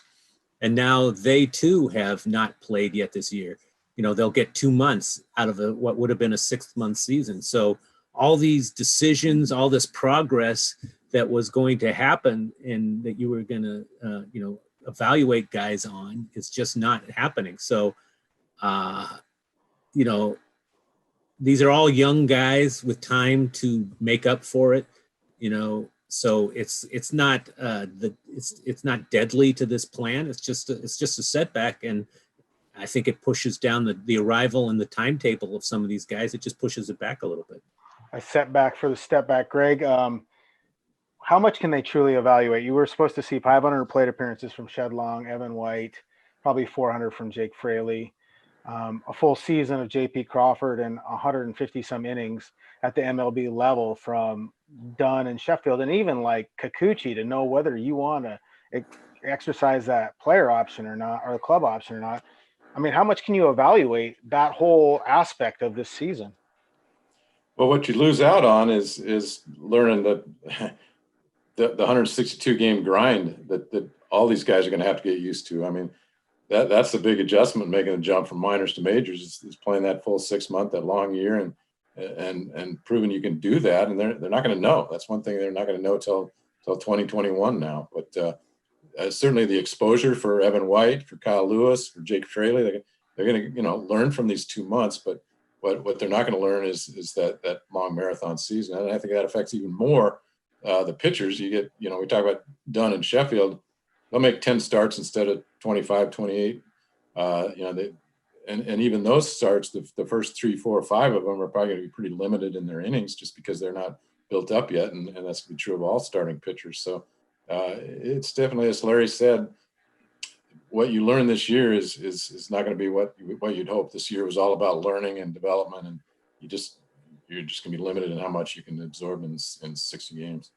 And now they too have not played yet this year. They'll get 2 months out of what would have been a 6-month season. So all these decisions, all this progress that was going to happen and that you were going to, evaluate guys on, is just not happening. So, these are all young guys with time to make up for it, so it's not it's not deadly to this plan. It's just a setback. And I think it pushes down the arrival and the timetable of some of these guys. It just pushes it back a little bit. A setback for the step back. Greg, how much can they truly evaluate? You were supposed to see 500 plate appearances from Shed Long, Evan White, probably 400 from Jake Fraley, a full season of J.P. Crawford, and 150 some innings at the MLB level from Dunn and Sheffield, and even like Kikuchi, to know whether you want to exercise that player option or not, or the club option or not. I mean, how much can you evaluate that whole aspect of this season? Well, what you lose out on is learning that the 162 game grind that all these guys are going to have to get used to. I mean, that's the big adjustment, making the jump from minors to majors is playing that full 6 month, that long year, and proving you can do that. And they're not going to know. That's one thing they're not going to know till 2021 now. But certainly the exposure for Evan White, for Kyle Lewis, for Jake Fraley, they're going to learn from these 2 months. But what they're not going to learn is that long marathon season. And I think that affects even more the pitchers. You get, we talk about Dunn and Sheffield. They'll make 10 starts instead of 25, 28. And even those starts, the first 3, 4, or 5 of them are probably going to be pretty limited in their innings just because they're not built up yet. And that's going to be true of all starting pitchers. So it's definitely, as Larry said, what you learn this year is not going to be what you'd hope. This year was all about learning and development, and you're just going to be limited in how much you can absorb in 60 games.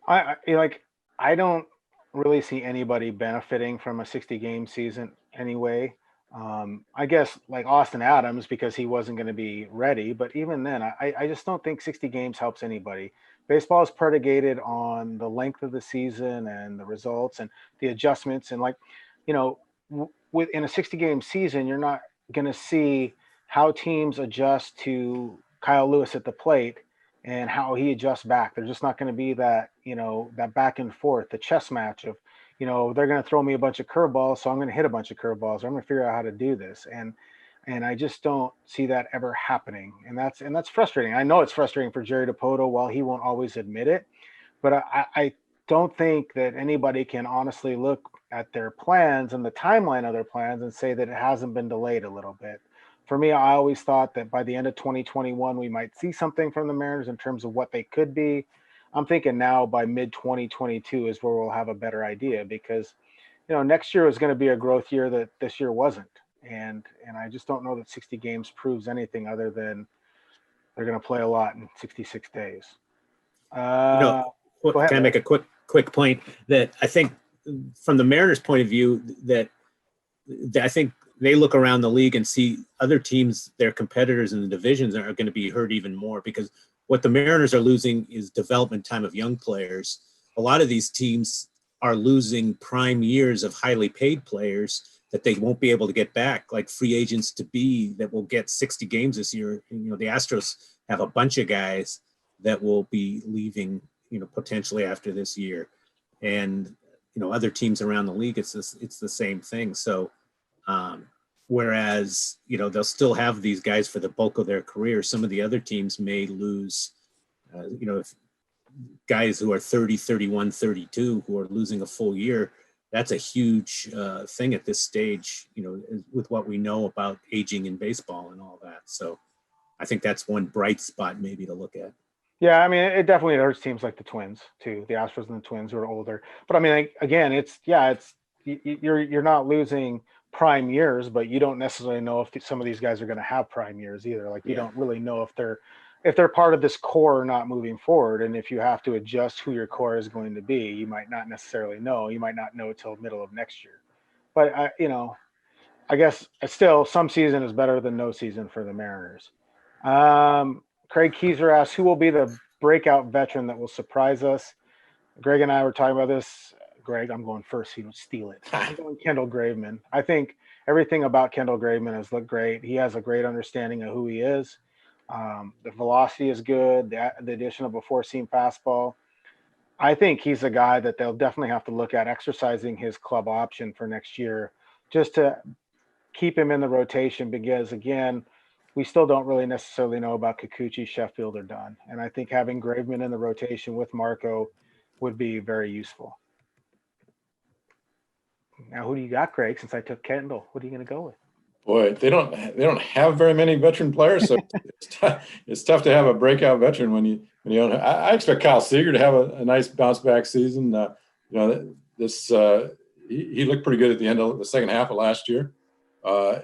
I don't really see anybody benefiting from a 60 game season anyway. I guess like Austin Adams, because he wasn't going to be ready, but even then, I just don't think 60 games helps anybody. Baseball is predicated on the length of the season and the results and the adjustments. And within a 60 game season, you're not going to see how teams adjust to Kyle Lewis at the plate and how he adjusts back. There's just not going to be that, that back and forth, the chess match of, they're going to throw me a bunch of curveballs, so I'm going to hit a bunch of curveballs. Or I'm going to figure out how to do this. And I just don't see that ever happening. And that's frustrating. I know it's frustrating for Jerry Dipoto while he won't always admit it, but I don't think that anybody can honestly look at their plans and the timeline of their plans and say that it hasn't been delayed a little bit. For me, I always thought that by the end of 2021, we might see something from the Mariners in terms of what they could be. I'm thinking now by mid 2022 is where we'll have a better idea, because, next year is going to be a growth year that this year wasn't. And I just don't know that 60 games proves anything other than they're going to play a lot in 66 days. Can I make a quick point that I think from the Mariners' point of view that I think they look around the league and see other teams, their competitors in the divisions are going to be hurt even more, because what the Mariners are losing is development time of young players. A lot of these teams are losing prime years of highly paid players that they won't be able to get back, like free agents to be that will get 60 games this year. The Astros have a bunch of guys that will be leaving, potentially after this year. And, other teams around the league, it's the same thing. So, whereas, they'll still have these guys for the bulk of their career, some of the other teams may lose, if guys who are 30, 31, 32, who are losing a full year. That's a huge thing at this stage, with what we know about aging in baseball and all that. So I think that's one bright spot maybe to look at. Yeah, I mean, it definitely hurts teams like the Twins too, the Astros and the Twins who are older. But I mean, again, you're not losing prime years, but you don't necessarily know if some of these guys are going to have prime years either. Like you don't really know if they're part of this core or not moving forward. And if you have to adjust who your core is going to be, you might not necessarily know. You might not know till middle of next year. But I guess still some season is better than no season for the Mariners. Craig Keyser asks, who will be the breakout veteran that will surprise us? Greg and I were talking about this. Greg, I'm going first so you don't steal it. I'm going Kendall Graveman. I think everything about Kendall Graveman has looked great. He has a great understanding of who he is. The velocity is good. The addition of a four-seam fastball. I think he's a guy that they'll definitely have to look at exercising his club option for next year just to keep him in the rotation, because, again, we still don't really necessarily know about Kikuchi, Sheffield, or Dunn. And I think having Graveman in the rotation with Marco would be very useful. Now, who do you got, Craig? Since I took Kendall, what are you going to go with? Boy, they don't have very many veteran players, so it's tough to have a breakout veteran when you don't. I expect Kyle Seager to have a nice bounce back season. He looked pretty good at the end of the second half of last year. I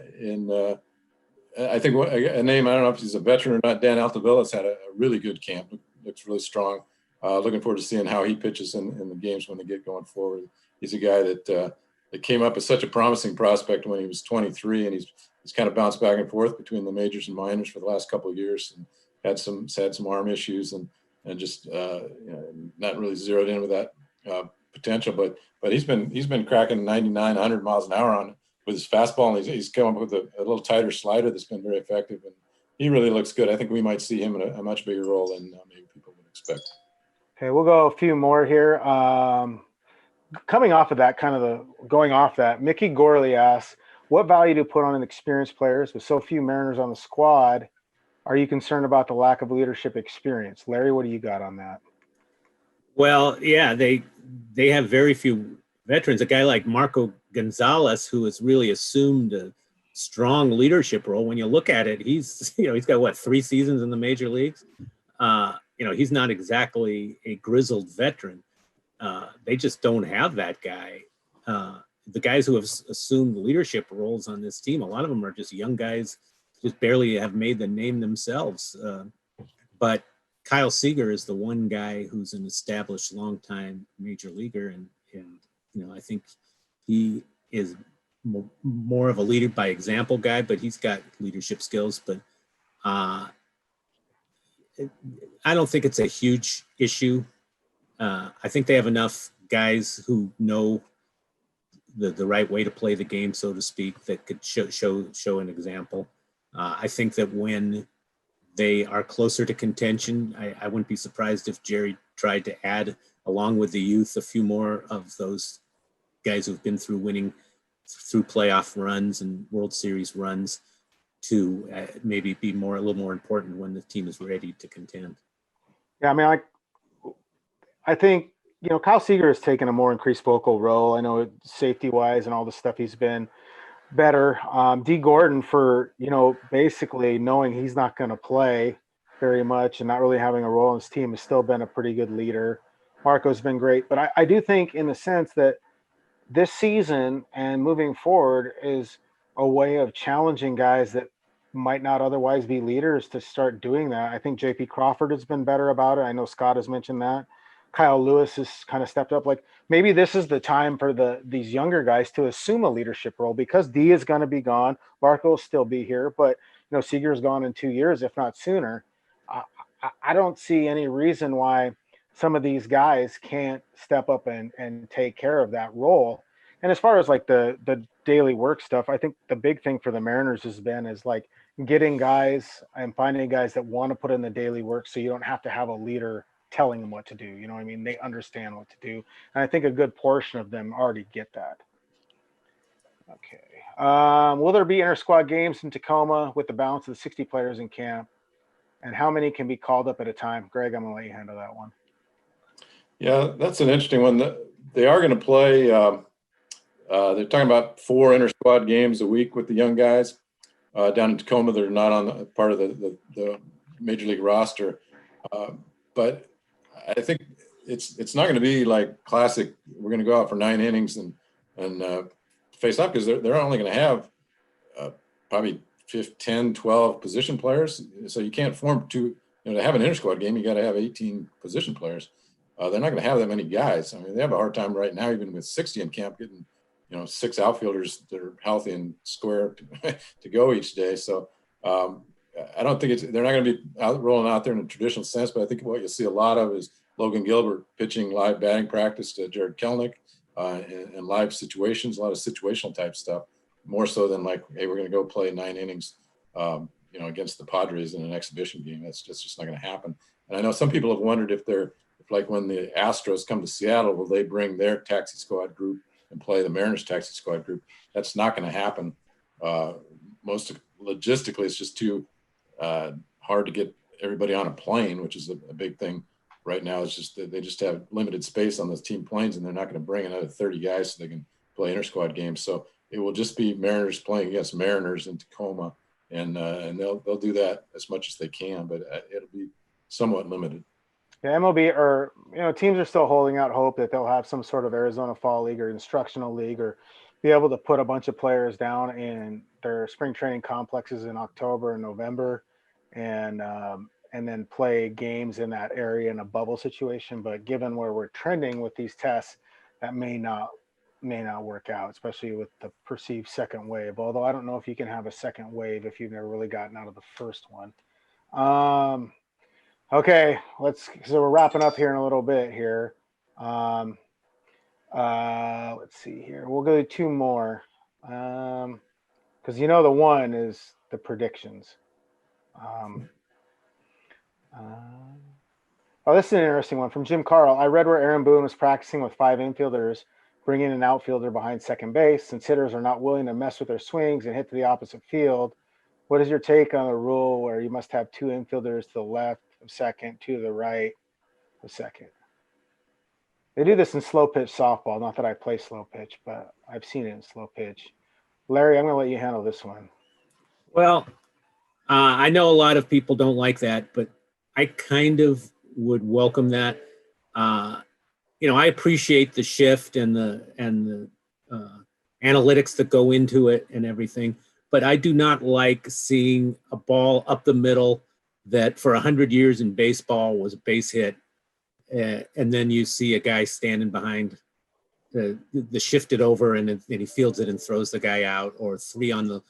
think a name, I don't know if he's a veteran or not, Dan Altavilla's had a really good camp. Looks really strong. Looking forward to seeing how he pitches in the games when they get going forward. He's a guy that came up as such a promising prospect when he was 23, and he's kind of bounced back and forth between the majors and minors for the last couple of years, and had some arm issues and just not really zeroed in with that potential. But he's been cracking 99, 100 miles an hour with his fastball, and he's come up with a little tighter slider that's been very effective, and he really looks good. I think we might see him in a much bigger role than maybe people would expect. Okay, we'll go a few more here. Coming off of that, going off that, Mickey Gorley asks, what value to put on an experienced players with so few Mariners on the squad? Are you concerned about the lack of leadership experience? Larry, what do you got on that? Well, yeah, they have very few veterans. A guy like Marco Gonzalez, who has really assumed a strong leadership role. When you look at it, he's got what, 3 seasons in the major leagues. He's not exactly a grizzled veteran. They just don't have that guy. The guys who have assumed leadership roles on this team, a lot of them are just young guys, just barely have made the name themselves. But Kyle Seager is the one guy who's an established longtime major leaguer. And I think he is more of a leader by example guy, but he's got leadership skills. But I don't think it's a huge issue. I think they have enough guys who know the right way to play the game, so to speak, that could show an example. I think that when they are closer to contention, I wouldn't be surprised if Jerry tried to add, along with the youth, a few more of those guys who've been through playoff runs and World Series runs to maybe be a little more important when the team is ready to contend. Yeah, I mean, I think, Kyle Seager has taken a more increased vocal role. I know safety-wise and all the stuff, he's been better. D. Gordon, for, basically knowing he's not going to play very much and not really having a role in his team, has still been a pretty good leader. Marco's been great. But I do think, in the sense that this season and moving forward is a way of challenging guys that might not otherwise be leaders to start doing that. I think J.P. Crawford has been better about it. I know Scott has mentioned that. Kyle Lewis has kind of stepped up. Like, maybe this is the time for these younger guys to assume a leadership role, because D is going to be gone. Marco will still be here, but Seager's gone in 2 years, if not sooner. I don't see any reason why some of these guys can't step up and take care of that role. And as far as like the daily work stuff, I think the big thing for the Mariners has been is like getting guys and finding guys that want to put in the daily work, so you don't have to have a leader telling them what to do. You know what I mean? They understand what to do. And I think a good portion of them already get that. Okay. Will there be inter-squad games in Tacoma with the balance of the 60 players in camp? And how many can be called up at a time? Greg, I'm going to let you handle that one. Yeah, that's an interesting one. They are going to play. They're talking about 4 inter-squad games a week with the young guys down in Tacoma. They're not on part of the major league roster. But I think it's not going to be like classic. We're going to go out for 9 innings and face off, because they're only going to have probably 10, 12 position players. So you can't form to have an inter-squad game. You got to have 18 position players. They're not going to have that many guys. I mean, they have a hard time right now, even with 60 in camp, getting 6 outfielders that are healthy and square to go each day. So I don't think they're not going to be rolling out there in a traditional sense, but I think what you'll see a lot of is Logan Gilbert pitching live batting practice to Jared Kelnick and live situations, a lot of situational type stuff, more so than like, hey, we're going to go play 9 innings, against the Padres in an exhibition game. That's just not going to happen. And I know some people have wondered if like when the Astros come to Seattle, will they bring their taxi squad group and play the Mariners taxi squad group? That's not going to happen. Logistically, it's just too hard to get everybody on a plane, which is a big thing right now. It's just that they just have limited space on those team planes, and they're not going to bring another 30 guys so they can play inter-squad games. So it will just be Mariners playing against Mariners in Tacoma, and they'll do that as much as they can, but it'll be somewhat limited. Yeah, MLB or teams are still holding out hope that they'll have some sort of Arizona Fall League or instructional league, or be able to put a bunch of players down in their spring training complexes in October and November, and then play games in that area in a bubble situation. But given where we're trending with these tests, that may not work out, especially with the perceived second wave. Although I don't know if you can have a second wave if you've never really gotten out of the first one. Okay, so we're wrapping up here in a little bit here. Let's see here. We'll go to 2 more. Because the one is the predictions. Um, uh, oh, this is an interesting one from Jim Carl. I read where Aaron Boone was practicing with 5 infielders, bringing an outfielder behind second base since hitters are not willing to mess with their swings and hit to the opposite field. What is your take on the rule where you must have 2 infielders to the left of second, 2 to the right of second? They do this in slow pitch softball. Not that I play slow pitch, but I've seen it in slow pitch. Larry, I'm going to let you handle this one. Well, I know a lot of people don't like that, but I kind of would welcome that. I appreciate the shift and the analytics that go into it and everything, but I do not like seeing a ball up the middle that for 100 years in baseball was a base hit, and then you see a guy standing behind the shifted over and he fields it and throws the guy out, or 3 on the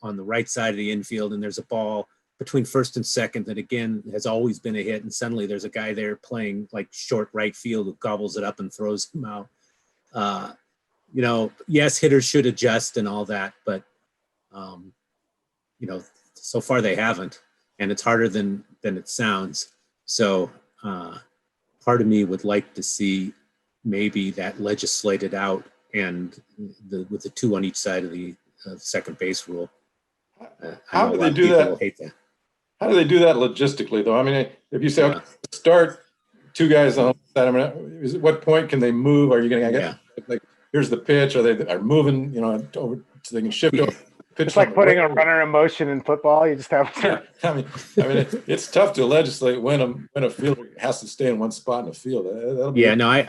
right side of the infield, and there's a ball between first and second that again has always been a hit, and suddenly there's a guy there playing like short right field who gobbles it up and throws him out. Yes, hitters should adjust and all that, but so far they haven't, and it's harder than it sounds. So part of me would like to see maybe that legislated out, and with the 2 on each side of the second base rule. How do they do that? Hate that. How do they do that logistically, though? I mean, if you say, okay, start 2 guys on that, I mean, at what point can they move? Are you going to get like, here's the pitch? Are they moving, over so they can shift over? It's like putting a runner in motion in football. You just have to. I mean, it's tough to legislate when a fielder has to stay in one spot in the field.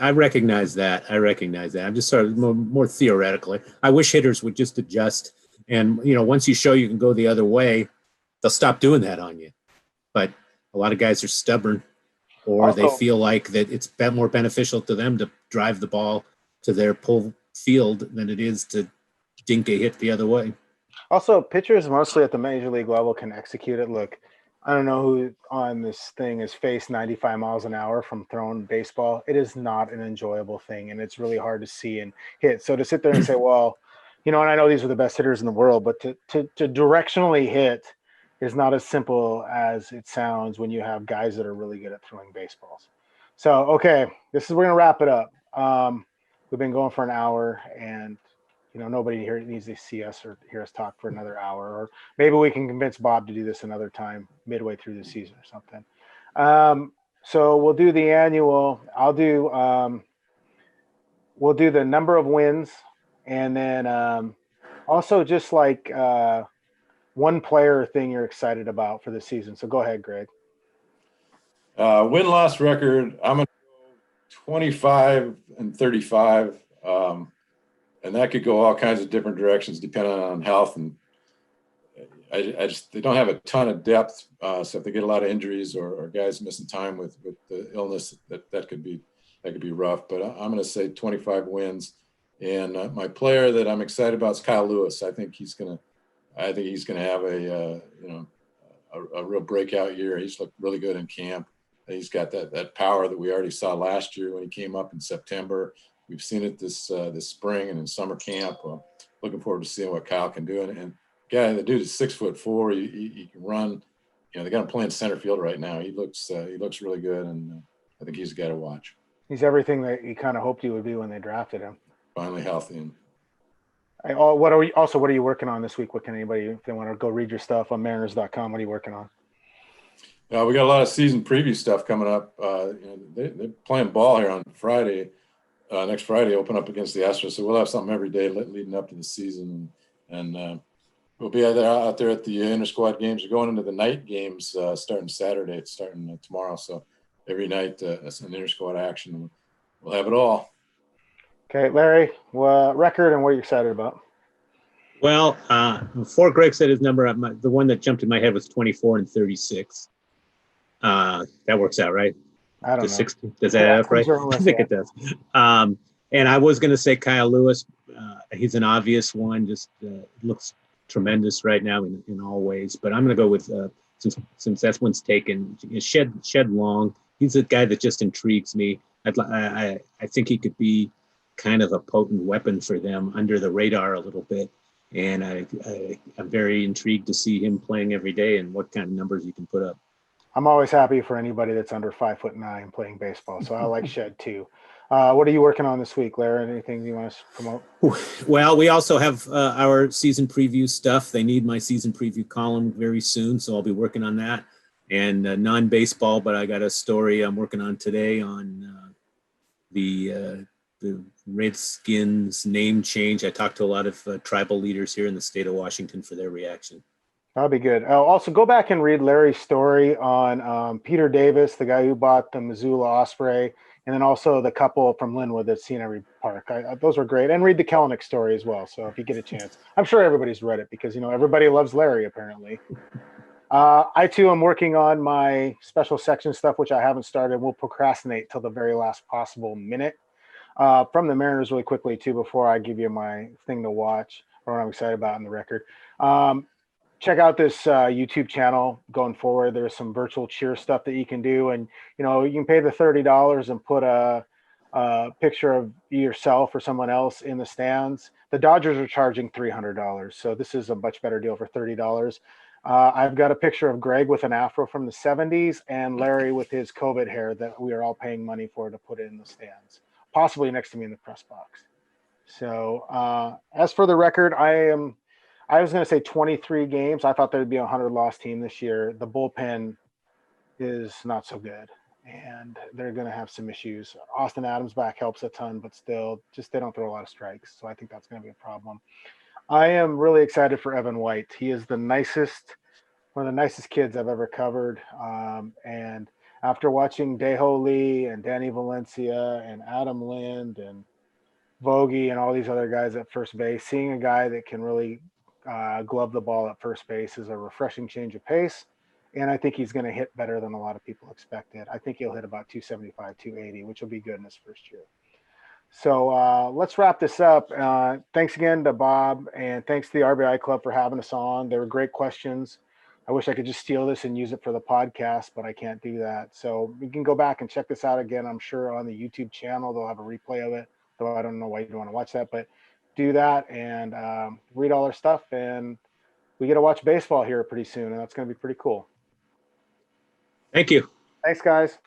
I recognize that. I'm just sort of more theoretically. I wish hitters would just adjust. And, once you show you can go the other way, they'll stop doing that on you. But a lot of guys are stubborn, or also, they feel like that it's more beneficial to them to drive the ball to their pull field than it is to dink a hit the other way. Also, pitchers mostly at the major league level can execute it. Look, I don't know who on this thing has faced 95 miles an hour from throwing baseball. It is not an enjoyable thing, and it's really hard to see and hit. So to sit there and say, well, and I know these are the best hitters in the world, but to directionally hit is not as simple as it sounds when you have guys that are really good at throwing baseballs. So, okay, we're going to wrap it up. We've been going for an hour, and nobody here needs to see us or hear us talk for another hour, or maybe we can convince Bob to do this another time midway through the season or something. So we'll do the annual. We'll do the number of wins, and then also just like one player thing you're excited about for the season. So go ahead, Greg. Win-loss record, I'm going to go 25-35. And that could go all kinds of different directions depending on health. And they don't have a ton of depth. So if they get a lot of injuries or guys missing time with the illness, that could be rough. But I'm going to say 25 wins. And my player that I'm excited about is Kyle Lewis. I think he's going to have a real breakout year. He's looked really good in camp. He's got that power that we already saw last year when he came up in September. We've seen it this spring and in summer camp. Looking forward to seeing what Kyle can do. And the dude is 6'4". He can run. They got him playing center field right now. He looks really good, and I think he's a guy to watch. He's everything that you kind of hoped he would be when they drafted him. Finally healthy. What are you working on this week? What can anybody, if they want to go read your stuff on Mariners.com, what are you working on? We got a lot of season preview stuff coming up. They're playing ball here on Friday. Next Friday, open up against the Astros. So we'll have something every day leading up to the season. And we'll be out there at the inter-squad games. We're going into the night games starting Saturday. It's starting tomorrow. So every night, an inter-squad action. We'll have it all. Okay, Larry, record and what are you excited about? Well, before Greg said his number, the one that jumped in my head was 24-36. That works out, right? I don't know. 60, does that add up right? I think it does. And I was going to say Kyle Lewis. He's an obvious one. Just looks tremendous right now in all ways. But I'm going to go with since that one's taken. Shed Long. He's a guy that just intrigues me. I think he could be kind of a potent weapon for them under the radar a little bit. And I'm very intrigued to see him playing every day and what kind of numbers he can put up. I'm always happy for anybody that's under 5'9" playing baseball. So I like Shed too. What are you working on this week, Larry? Anything you want to promote? Well, we also have our season preview stuff. They need my season preview column very soon, so I'll be working on that. And non-baseball, but I got a story I'm working on today on the Redskins name change. I talked to a lot of tribal leaders here in the state of Washington for their reaction. That'll be good. Also, go back and read Larry's story on Peter Davis, the guy who bought the Missoula Osprey, and then also the couple from Linwood that's seen every park. Those were great. And read the Kellenick story as well. So if you get a chance, I'm sure everybody's read it because, everybody loves Larry apparently. I too am working on my special section stuff, which I haven't started. We'll procrastinate till the very last possible minute. From the Mariners really quickly too, before I give you my thing to watch or what I'm excited about in the record. Check out this YouTube channel going forward. There's some virtual cheer stuff that you can do. And, you can pay the $30 and put a picture of yourself or someone else in the stands. The Dodgers are charging $300. So this is a much better deal for $30. I've got a picture of Greg with an afro from the 70s and Larry with his COVID hair that we are all paying money for to put in the stands, possibly next to me in the press box. So as for the record, I was going to say 23 games. I thought there'd be a 100-loss team this year. The bullpen is not so good, and they're going to have some issues. Austin Adams back helps a ton, but still, just they don't throw a lot of strikes, so I think that's going to be a problem. I am really excited for Evan White. He is one of the nicest kids I've ever covered, and after watching Daeho Lee and Danny Valencia and Adam Lind and Vogie and all these other guys at first base, seeing a guy that can really glove the ball at first base is a refreshing change of pace. And I think he's going to hit better than a lot of people expected. I think he'll hit about 275, 280, which will be good in his first year. So let's wrap this up. Thanks again to Bob, and thanks to the RBI Club for having us on. They were great questions. I wish I could just steal this and use it for the podcast, but I can't do that. So you can go back and check this out again. I'm sure on the YouTube channel, they'll have a replay of it. Though I don't know why you don't want to watch that, but do that and read all our stuff. And we get to watch baseball here pretty soon, and that's going to be pretty cool. Thank you. Thanks, guys.